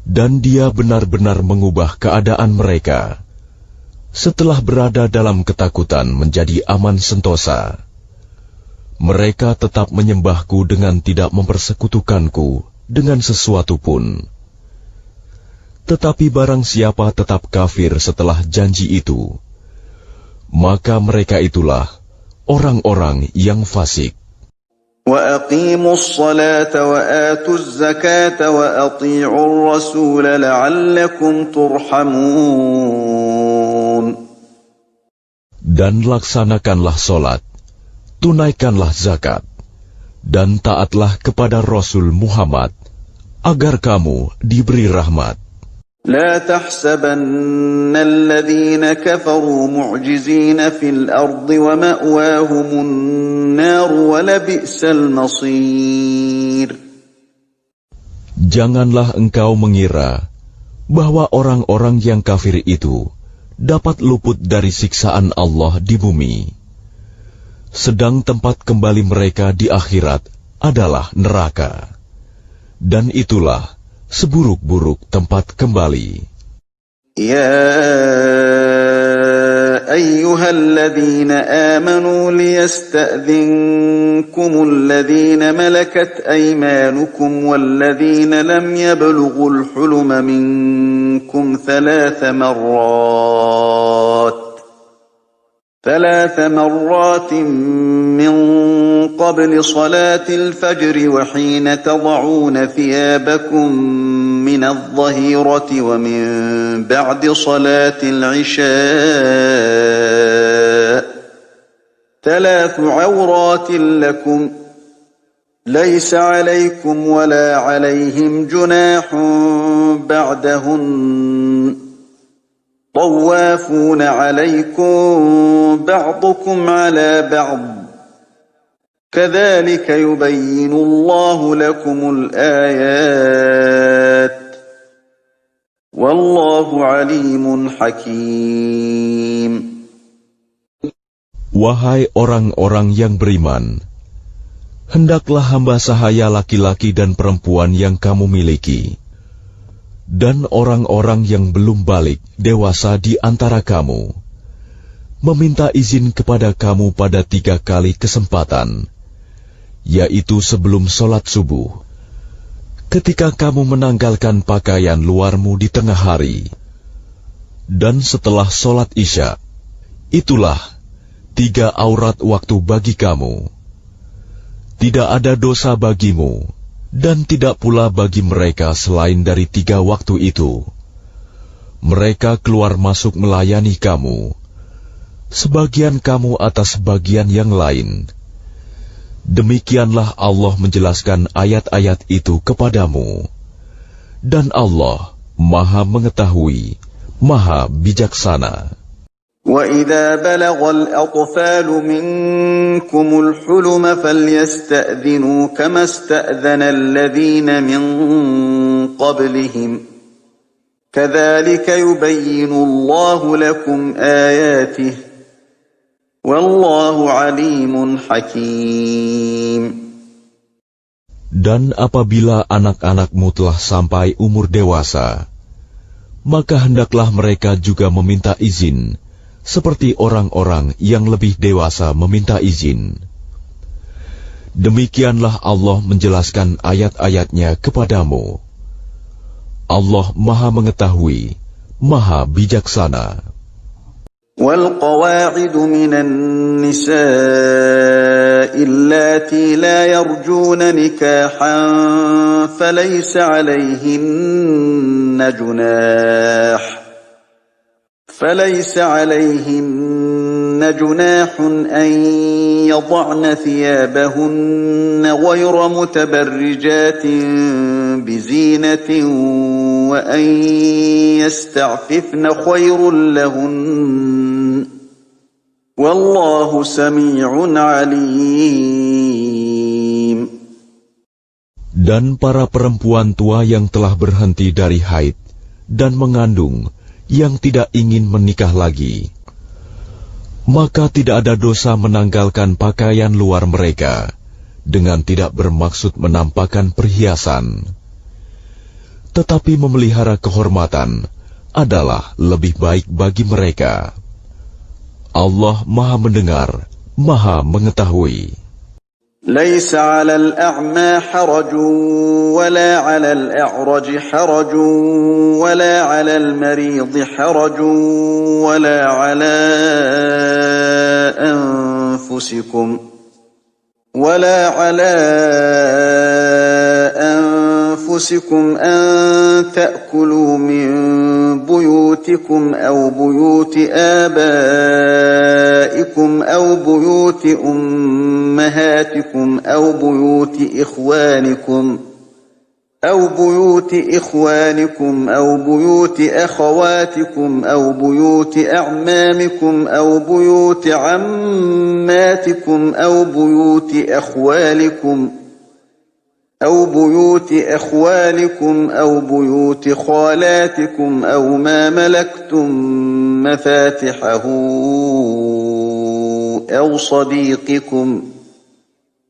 Dan Dia benar-benar mengubah keadaan mereka setelah berada dalam ketakutan menjadi aman sentosa. Mereka tetap menyembahku dengan tidak mempersekutukanku dengan sesuatu pun. Tetapi barang siapa tetap kafir setelah janji itu, maka mereka itulah orang-orang yang fasik. وَأَقِيمُوا الصَّلَاةَ وَآتُوا الزَّكَاةَ وَأَطِيعُوا الرَّسُولَ لَعَلَّكُمْ تُرْحَمُونَ. Dan laksanakanlah solat, tunaikanlah zakat, dan taatlah kepada Rasul Muhammad, agar kamu diberi rahmat. لا تحسبن الذين كفروا معجزين في الأرض ومأواهم النار ولبئس المصير. Janganlah engkau mengira bahwa orang-orang yang kafir itu dapat luput dari siksaan Allah di bumi, sedang tempat kembali mereka di akhirat adalah neraka, dan itulah seburuk-buruk tempat kembali. يا أيها الذين آمنوا ليستأذنكم الذين ملكت أيمانكم والذين لم يبلغوا الحلم منكم ثلاث مرات من قبل صلاة الفجر وحين تضعون ثيابكم من الظهيرة ومن بعد صلاة العشاء 3 عورات لكم ليس عليكم ولا عليهم جناح بعدهن طوافون عليكم بعضكم على بعض كذلك يبين الله لكم الآيات والله عليم حكيم. Wahai orang-orang yang beriman, hendaklah hamba sahaya laki-laki dan perempuan yang kamu miliki, dan orang-orang yang belum balik dewasa di antara kamu, meminta izin kepada kamu pada 3 kali kesempatan, yaitu sebelum sholat subuh, ketika kamu menanggalkan pakaian luarmu di tengah hari, dan setelah sholat isya. Itulah 3 aurat waktu bagi kamu. Tidak ada dosa bagimu, dan tidak pula bagi mereka selain dari 3 waktu itu. Mereka keluar masuk melayani kamu, sebagian kamu atas bagian yang lain. Demikianlah Allah menjelaskan ayat-ayat itu kepadamu. Dan Allah Maha Mengetahui, Maha Bijaksana. وَإِذَا بَلَغَ الْأَطْفَالُ مِنكُمُ الْحُلُمَ فَلْيَسْتَأْذِنُوا كَمَا اسْتَأْذَنَ الَّذِينَ مِن قَبْلِهِمْ كَذَلِكَ يُبَيِّنُ اللَّهُ لَكُمْ آيَاتِهِ وَاللَّهُ عَلِيمٌ حَكِيمٌ. Dan apabila anak-anakmu telah sampai umur dewasa, maka hendaklah mereka juga meminta izin, seperti orang-orang yang lebih dewasa meminta izin. Demikianlah Allah menjelaskan ayat-ayatnya kepadamu. Allah Maha Mengetahui, Maha Bijaksana. وَالْقَوَاعِدُ مِنَ النِّسَاءِ اللَّاتِي لَا يَرْجُونَ نِكَاحًا فَلَيْسَ عَلَيْهِنَّ جُنَاحٌ أَن يَضَعْنَ ثِيَابَهُنَّ غَيْرَ مُتَبَرِّجَاتٍ بِزِينَةٍ وَأَن يَسْتَعْفِفْنَ خَيْرٌ لَهُنَّ وَاللَّهُ سَمِيعٌ عَلِيمٌ. Dan para perempuan tua yang telah berhenti dari haid dan mengandung, yang tidak ingin menikah lagi, maka tidak ada dosa menanggalkan pakaian luar mereka dengan tidak bermaksud menampakkan perhiasan. Tetapi memelihara kehormatan adalah lebih baik bagi mereka. Allah Maha Mendengar, Maha Mengetahui. ليس على الأعمى حرج ولا على الأعرج حرج ولا على المريض حرج ولا على أنفسكم أن تأكلوا من بيوتكم أو بيوت آبائكم أو بيوت أمهاتكم أو بيوت إخوانكم أو بيوت أخواتكم أو بيوت أعمامكم أو بيوت عماتكم أو بيوت أخوالكم أو بيوت خالاتكم أو ما ملكتم مفاتحه أو صديقكم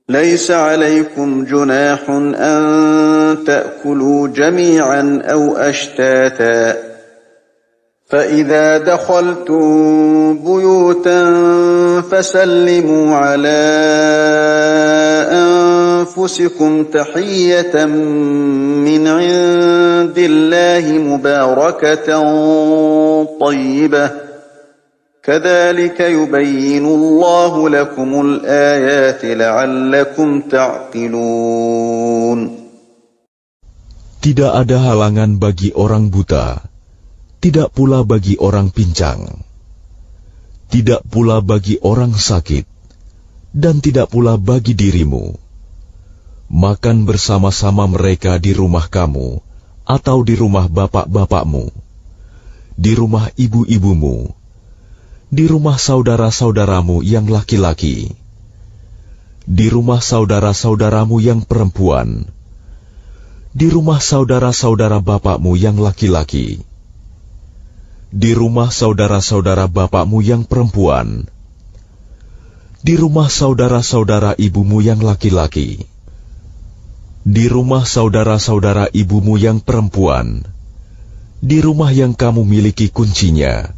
ليس عليكم جناح أن تأكلوا جميعا أو أشتاتا فإذا دخلتم بيوتا فسلموا على أنفسكم تحية من عند الله مباركة طيبة كذلك يبين الله لكم الآيات لعلكم تعقلون. Tidak ada halangan bagi orang buta, tidak pula bagi orang pincang, tidak pula bagi orang sakit, dan tidak pula bagi dirimu. Makan bersama-sama mereka di rumah kamu, atau di rumah bapak-bapakmu, di rumah ibu-ibumu, di rumah saudara-saudaramu yang laki-laki, di rumah saudara-saudaramu yang perempuan, di rumah saudara-saudara bapakmu yang laki-laki, di rumah saudara-saudara bapakmu yang perempuan, di rumah saudara-saudara ibumu yang laki-laki, di rumah saudara-saudara ibumu yang perempuan, di rumah yang kamu miliki kuncinya,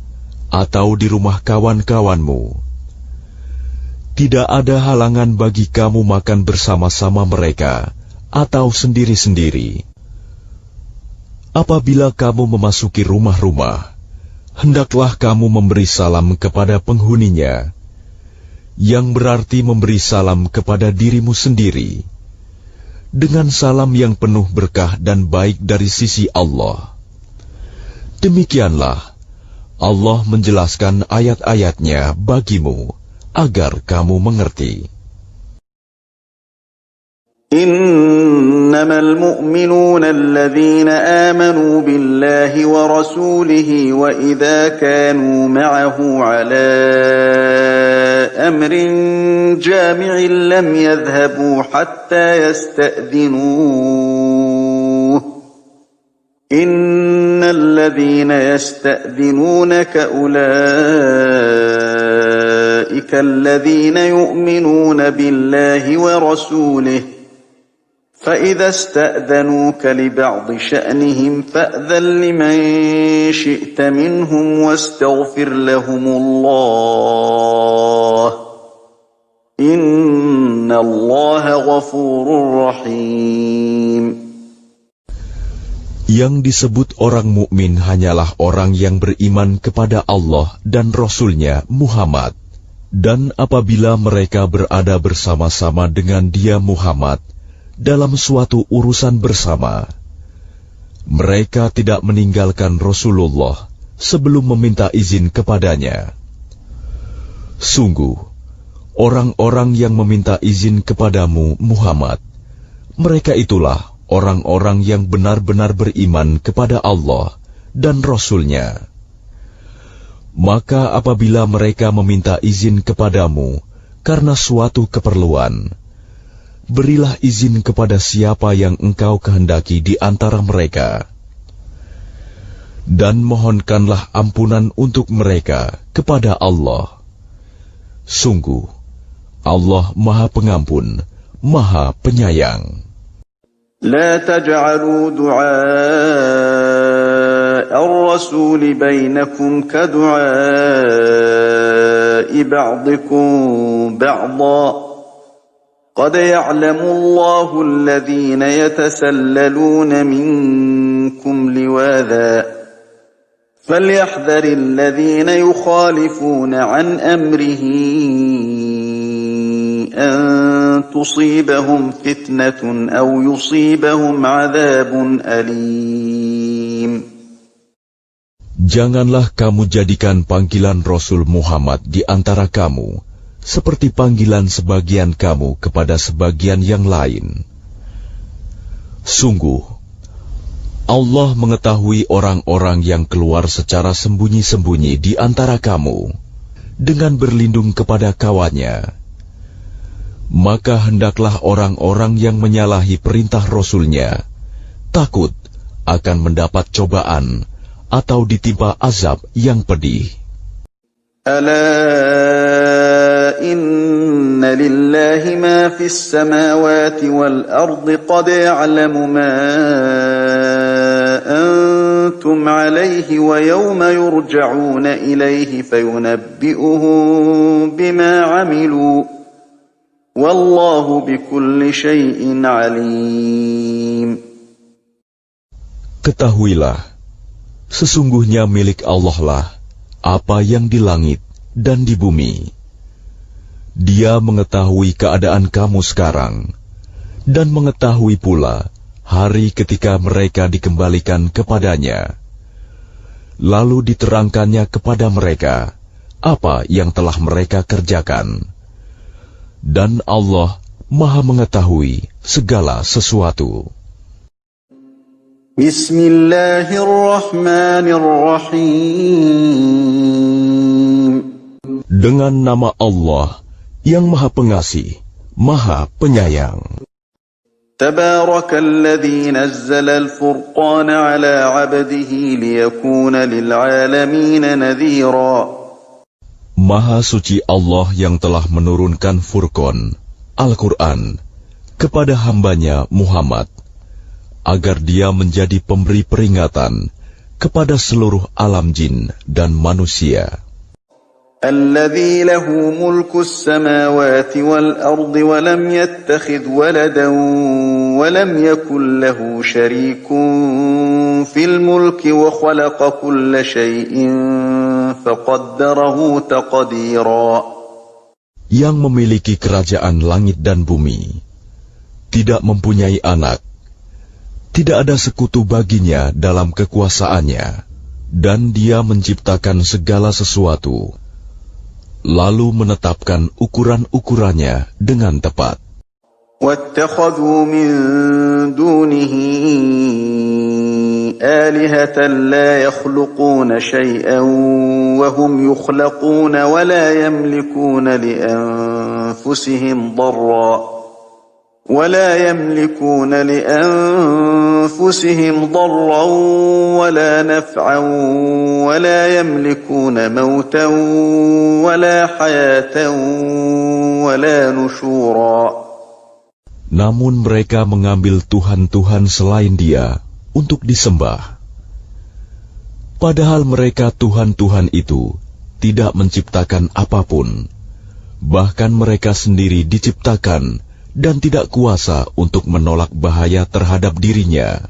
atau di rumah kawan-kawanmu. Tidak ada halangan bagi kamu makan bersama-sama mereka, atau sendiri-sendiri. Apabila kamu memasuki rumah-rumah, hendaklah kamu memberi salam kepada penghuninya, yang berarti memberi salam kepada dirimu sendiri, dengan salam yang penuh berkah dan baik dari sisi Allah. Demikianlah Allah menjelaskan ayat-ayatnya bagimu, agar kamu mengerti. إنما المؤمنون الذين آمنوا بالله ورسوله وإذا كانوا معه على أمر جامع لم يذهبوا حتى يستأذنوه إن الذين يستأذنونك أولئك الذين يؤمنون بالله ورسوله فإذا استأذنوك لبعض شأنهم فأذن لمن شئت منهم واستغفر لهم الله إن الله غفور رحيم. Yang disebut orang mukmin hanyalah orang yang beriman kepada Allah dan Rasul-Nya Muhammad. Dan apabila mereka berada bersama-sama dengan dia Muhammad dalam suatu urusan bersama, mereka tidak meninggalkan Rasulullah sebelum meminta izin kepadanya. Sungguh, orang-orang yang meminta izin kepadamu Muhammad, mereka itulah orang-orang yang benar-benar beriman kepada Allah dan Rasul-Nya. Maka apabila mereka meminta izin kepadamu karena suatu keperluan, berilah izin kepada siapa yang engkau kehendaki di antara mereka, dan mohonkanlah ampunan untuk mereka kepada Allah. Sungguh, Allah Maha Pengampun, Maha Penyayang. لا تجعلوا دعاء الرسول بينكم كدعاء بعضكم بعضا قد يعلم الله الذين يتسللون منكم لواذا فليحذر الذين يخالفون عن أمره أن تصيبهم فتنة أو يصيبهم عذاب أليم. Janganlah kamu jadikan panggilan Rasul Muhammad di antara kamu seperti panggilan sebagian kamu kepada sebagian yang lain. Sungguh, Allah mengetahui orang-orang yang keluar secara sembunyi-sembunyi di antara kamu dengan berlindung kepada kawannya. Maka hendaklah orang-orang yang menyalahi perintah Rasul-Nya takut akan mendapat cobaan atau ditimpa azab yang pedih. Ala inna lillahi ma fis samawati wal ardi qad ya'lamu ma antum alayhi wa yawma yurja'una ilayhi fayunabbi'uhum bima 'amilu wallahu bikulli syai'in 'alim. Ketahuilah, sesungguhnya milik Allah lah apa yang di langit dan di bumi. Dia mengetahui keadaan kamu sekarang, dan mengetahui pula hari ketika mereka dikembalikan kepadanya. Lalu diterangkannya kepada mereka apa yang telah mereka kerjakan. Dan Allah Maha mengetahui segala sesuatu. Bismillahirrahmanirrahim. Dengan nama Allah yang Maha Pengasih, Maha Penyayang. Tabarakalladzi nazzala al-furqana ala 'abdihi liyakuna lil'alamin nadhira. Maha suci Allah yang telah menurunkan Furqan, Al-Quran, kepada hambanya Muhammad, agar dia menjadi pemberi peringatan kepada seluruh alam jin dan manusia. Alladzi lahu mulkus samawati wal ardi wa lam yattakhidh waladan wa lam yakul lahu syarikun fil mulki wa khalaqa kulla syai'in faqaddarahu taqdira. Yang memiliki kerajaan langit dan bumi, tidak mempunyai anak, tidak ada sekutu baginya dalam kekuasaannya, dan dia menciptakan segala sesuatu, lalu menetapkan ukuran-ukurannya dengan tepat. وَاتَّخَذُوا مِن دُونِهِ آلِهَةً لَّا يَخْلُقُونَ شَيْئًا وَهُمْ يُخْلَقُونَ وَلَا يَمْلِكُونَ لِأَنفُسِهِمْ ضَرًّا وَلَا نَفْعًا وَلَا يَمْلِكُونَ مَوْتًا وَلَا حَيَاةً وَلَا نُشُورًا. Namun mereka mengambil Tuhan-Tuhan selain Dia untuk disembah. Padahal mereka Tuhan-Tuhan itu tidak menciptakan apapun, bahkan mereka sendiri diciptakan dan tidak kuasa untuk menolak bahaya terhadap dirinya,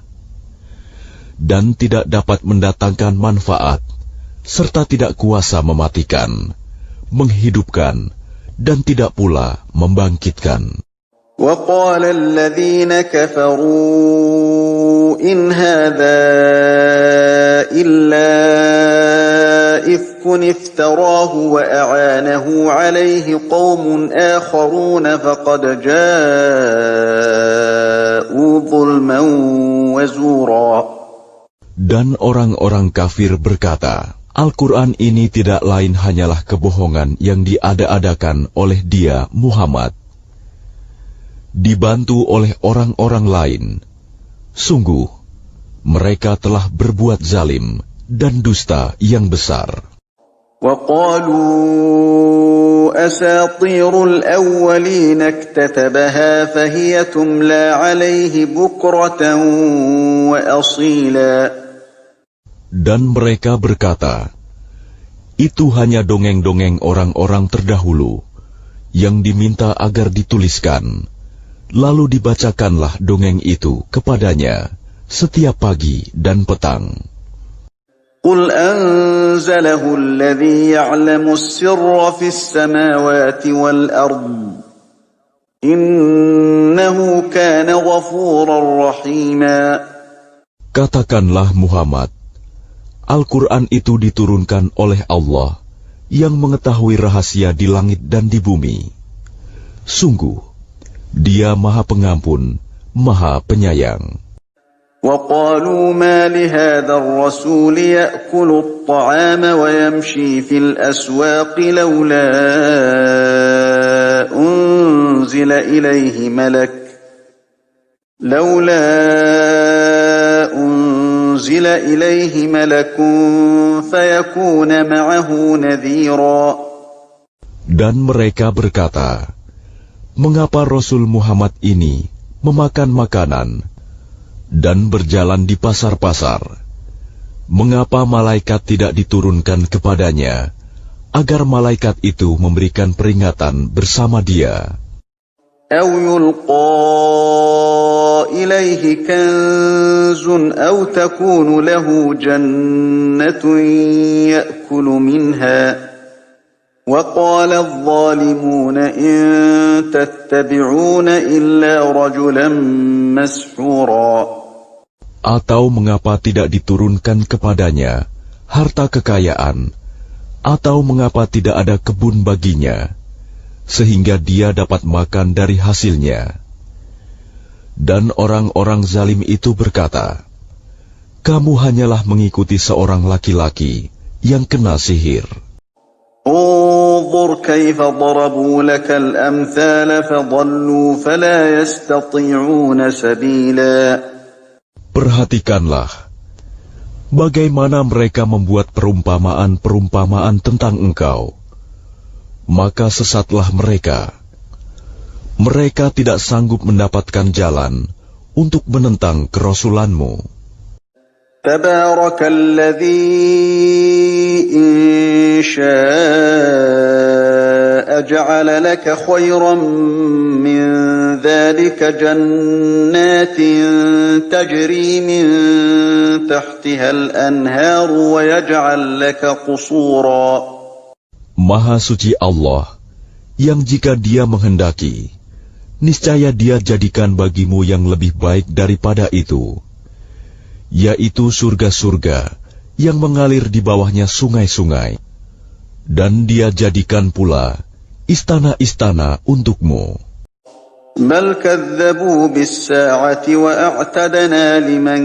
dan tidak dapat mendatangkan manfaat, serta tidak kuasa mematikan, menghidupkan, dan tidak pula membangkitkan. وَقَالَ الَّذِينَ كَفَرُوا إِنْ هَذَا إِلَّا إِفْكٌ افْتَرَاهُ وَأَعَانَهُ عَلَيْهِ قَوْمٌ آخَرُونَ فَقَدْ جَاءُوا ظُلْمًا وَزُورًا. Dan orang-orang kafir berkata, Al-Quran ini tidak lain hanyalah kebohongan yang diada-adakan oleh dia, Muhammad, dibantu oleh orang-orang lain. Sungguh, mereka telah berbuat zalim dan dusta yang besar. وَقَالُوا أَسَاطِيرُ الْأَوَّلِينَ اكْتَتَبَهَا فَهِيَ تُمْلَى عَلَيْهِ بُكْرَةً وَأَصِيلًا. Dan mereka berkata, itu hanya dongeng-dongeng orang-orang terdahulu yang diminta agar dituliskan, lalu dibacakanlah dongeng itu kepadanya setiap pagi dan petang. قل أنزله الذي يعلم السر في السماوات والأرض إنه كان غفورا رحيما. Katakanlah Muhammad, Al-Quran itu diturunkan oleh Allah yang mengetahui rahasia di langit dan di bumi. Sungguh, Dia Maha Pengampun, Maha Penyayang. وقالوا ما لهذا الرسول يأكل الطعام ويمشي في الأسواق لولا أنزل إليه ملك فيكون معه نذيرا. Dan mereka berkata, mengapa Rasul Muhammad ini memakan makanan dan berjalan di pasar-pasar? Mengapa malaikat tidak diturunkan kepadanya, agar malaikat itu memberikan peringatan bersama dia? أو يلقى إليه كنز أو تكون له جنة يأكل منها وقال الظالمون إن تتبعون إلا رجلا مسحورا. Atau mengapa tidak diturunkan kepadanya harta kekayaan, atau mengapa tidak ada kebun baginya, sehingga dia dapat makan dari hasilnya. Dan orang-orang zalim itu berkata, kamu hanyalah mengikuti seorang laki-laki yang kena sihir. انظر كيف ضربوا لك الأمثال فضلوا فلا يستطيعون سبيلا. Perhatikanlah bagaimana mereka membuat perumpamaan-perumpamaan tentang engkau, maka sesatlah mereka. Mereka tidak sanggup mendapatkan jalan untuk menentang kerasulanmu. Tabarakalladzi in syaa'a ja'ala laka khairan min dzalika jannatin tajri min tahtiha al-anhar wa yaj'al laka qusura. Maha suci Allah, yang jika Dia menghendaki, niscaya Dia jadikan bagimu yang lebih baik daripada itu, yaitu surga-surga yang mengalir di bawahnya sungai-sungai, dan Dia jadikan pula istana-istana untukmu. Bal kadzabu bis-sa'ati wa a'tadna liman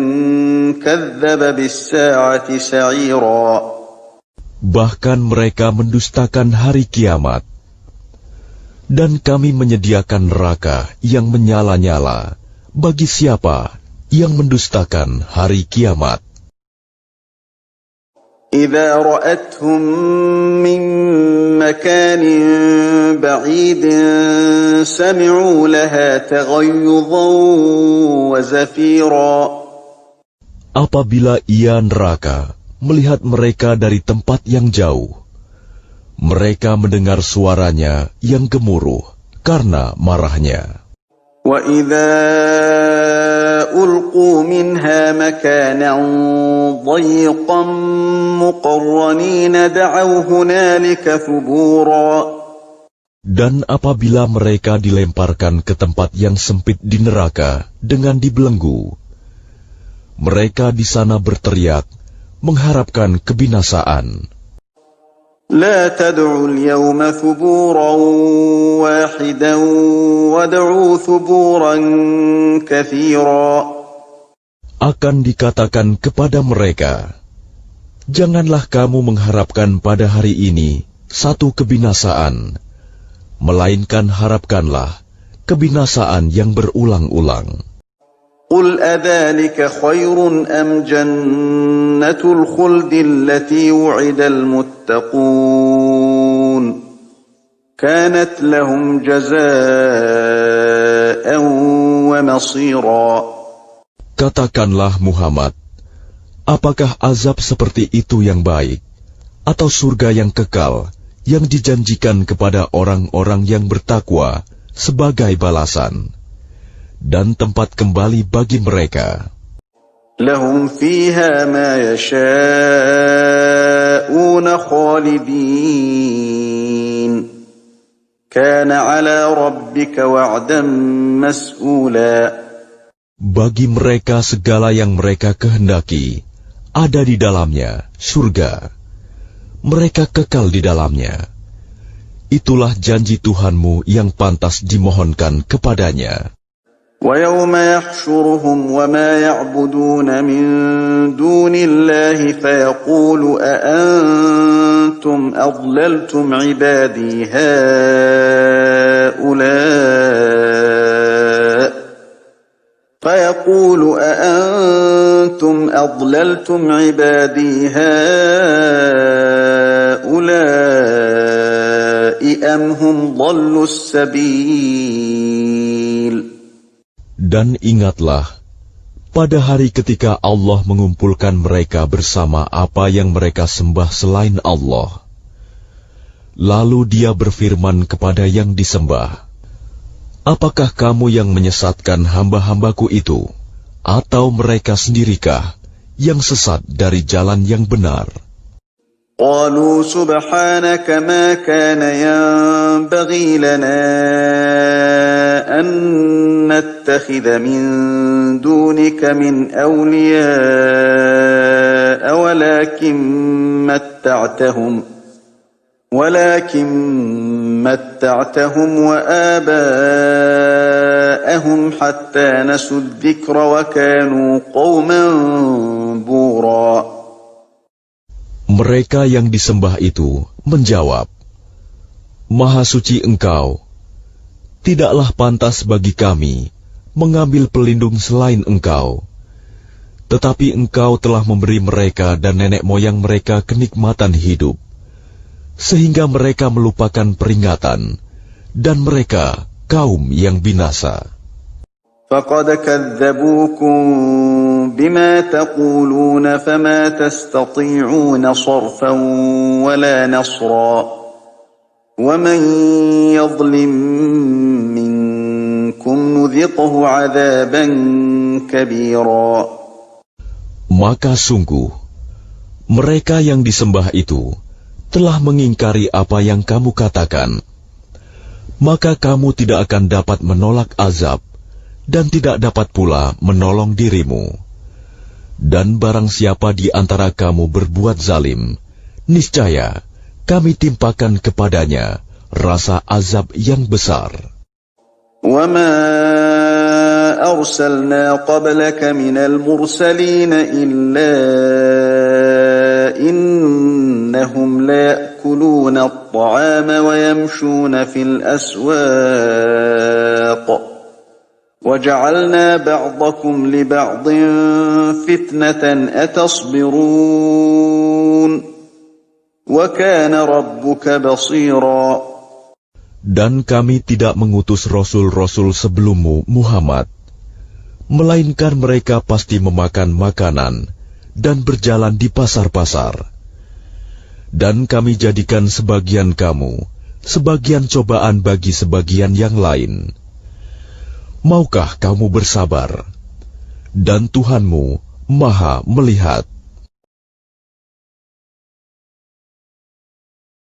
kadzdzaba bis-sa'ati sa'ira. Bahkan mereka mendustakan hari kiamat, dan kami menyediakan neraka yang menyala-nyala bagi siapa yang mendustakan hari kiamat. Idza ra'athum min makanin ba'idin sami'u laha taghayyuzan wa zafira. Apabila ia neraka melihat mereka dari tempat yang jauh, mereka mendengar suaranya yang gemuruh karena marahnya. وَإِذَا أُلْقُوا مِنْهَا مَكَانًا ضَيِّقًا مُقَرَّنِينَ دَعَوْا هُنَالِكَ ثُبُورًا. Dan apabila mereka dilemparkan ke tempat yang sempit di neraka dengan dibelenggu, mereka di sana berteriak mengharapkan kebinasaan. لا تدعوا اليوم ثبورا واحدا وادعوا ثبورا كثيرا. Akan dikatakan kepada mereka, janganlah kamu mengharapkan pada hari ini satu kebinasaan, melainkan harapkanlah kebinasaan yang berulang-ulang. قل أذلك خير أم جنة الخلد التي وعد المتقون كانت لهم جزاء ومصيرا. Katakanlah Muhammad, apakah azab seperti itu yang baik, atau surga yang kekal yang dijanjikan kepada orang-orang yang bertakwa sebagai balasan, dan tempat kembali bagi mereka. لهم فيها ما يشاءون خالدين كان على ربك وعدا مسئولا. Bagi mereka segala yang mereka kehendaki ada di dalamnya surga. Mereka kekal di dalamnya. Itulah janji Tuhanmu yang pantas dimohonkan kepadanya. وَيَوْمَ يَحْشُرُهُمْ وَمَا يَعْبُدُونَ مِن دُونِ اللَّهِ فَيَقُولُ أَأَنْتُمْ أَضْلَلْتُمْ عِبَادِي هَؤُلَاءِ أَمْ هُمْ ضَلُّوا السَّبِيلَ. Dan ingatlah, pada hari ketika Allah mengumpulkan mereka bersama apa yang mereka sembah selain Allah. Lalu Dia berfirman kepada yang disembah, apakah kamu yang menyesatkan hamba-hambaku itu, atau mereka sendirikah yang sesat dari jalan yang benar? قالوا سبحانك ما كان ينبغي لنا أن نتخذ من دونك من أولياء ولكن متعتهم وآباءهم حتى نسوا الذكر وكانوا قوما بورا. Mereka yang disembah itu menjawab, Maha suci Engkau, tidaklah pantas bagi kami mengambil pelindung selain Engkau. Tetapi Engkau telah memberi mereka dan nenek moyang mereka kenikmatan hidup, sehingga mereka melupakan peringatan, dan mereka kaum yang binasa. فَقَدْ كَذَّبُوكُمْ بِمَا تَقُولُونَ فَمَا تَسْتَطِيعُونَ صَرْفًا وَلَا نَصْرًا وَمَنْ يَظْلِمْ مِنْكُمْ نُذِقْهُ عَذَابًا كَبِيرًا. Maka sungguh, mereka yang disembah itu telah mengingkari apa yang kamu katakan. Maka kamu tidak akan dapat menolak azab, dan tidak dapat pula menolong dirimu. Dan barang siapa di antara kamu berbuat zalim, niscaya kami timpakan kepadanya rasa azab yang besar. وَمَا أَرْسَلْنَا قَبْلَكَ مِنَ الْمُرْسَلِينَ إِلَّا إِنَّهُمْ لَيَأْكُلُونَ الطَّعَامَ وَيَمْشُونَ فِي الْأَسْوَاقِ وَجَعَلْنَا بَعْضَكُمْ لِبَعْضٍ فِتْنَةً أَتَصْبِرُونَ وَكَانَ رَبُّكَ بَصِيرًا. Dan kami tidak mengutus rasul-rasul sebelummu, Muhammad, melainkan mereka pasti memakan makanan dan berjalan di pasar-pasar. Dan kami jadikan sebagian kamu sebagian cobaan bagi sebagian yang lain. Maukah kamu bersabar? Dan Tuhanmu Maha melihat.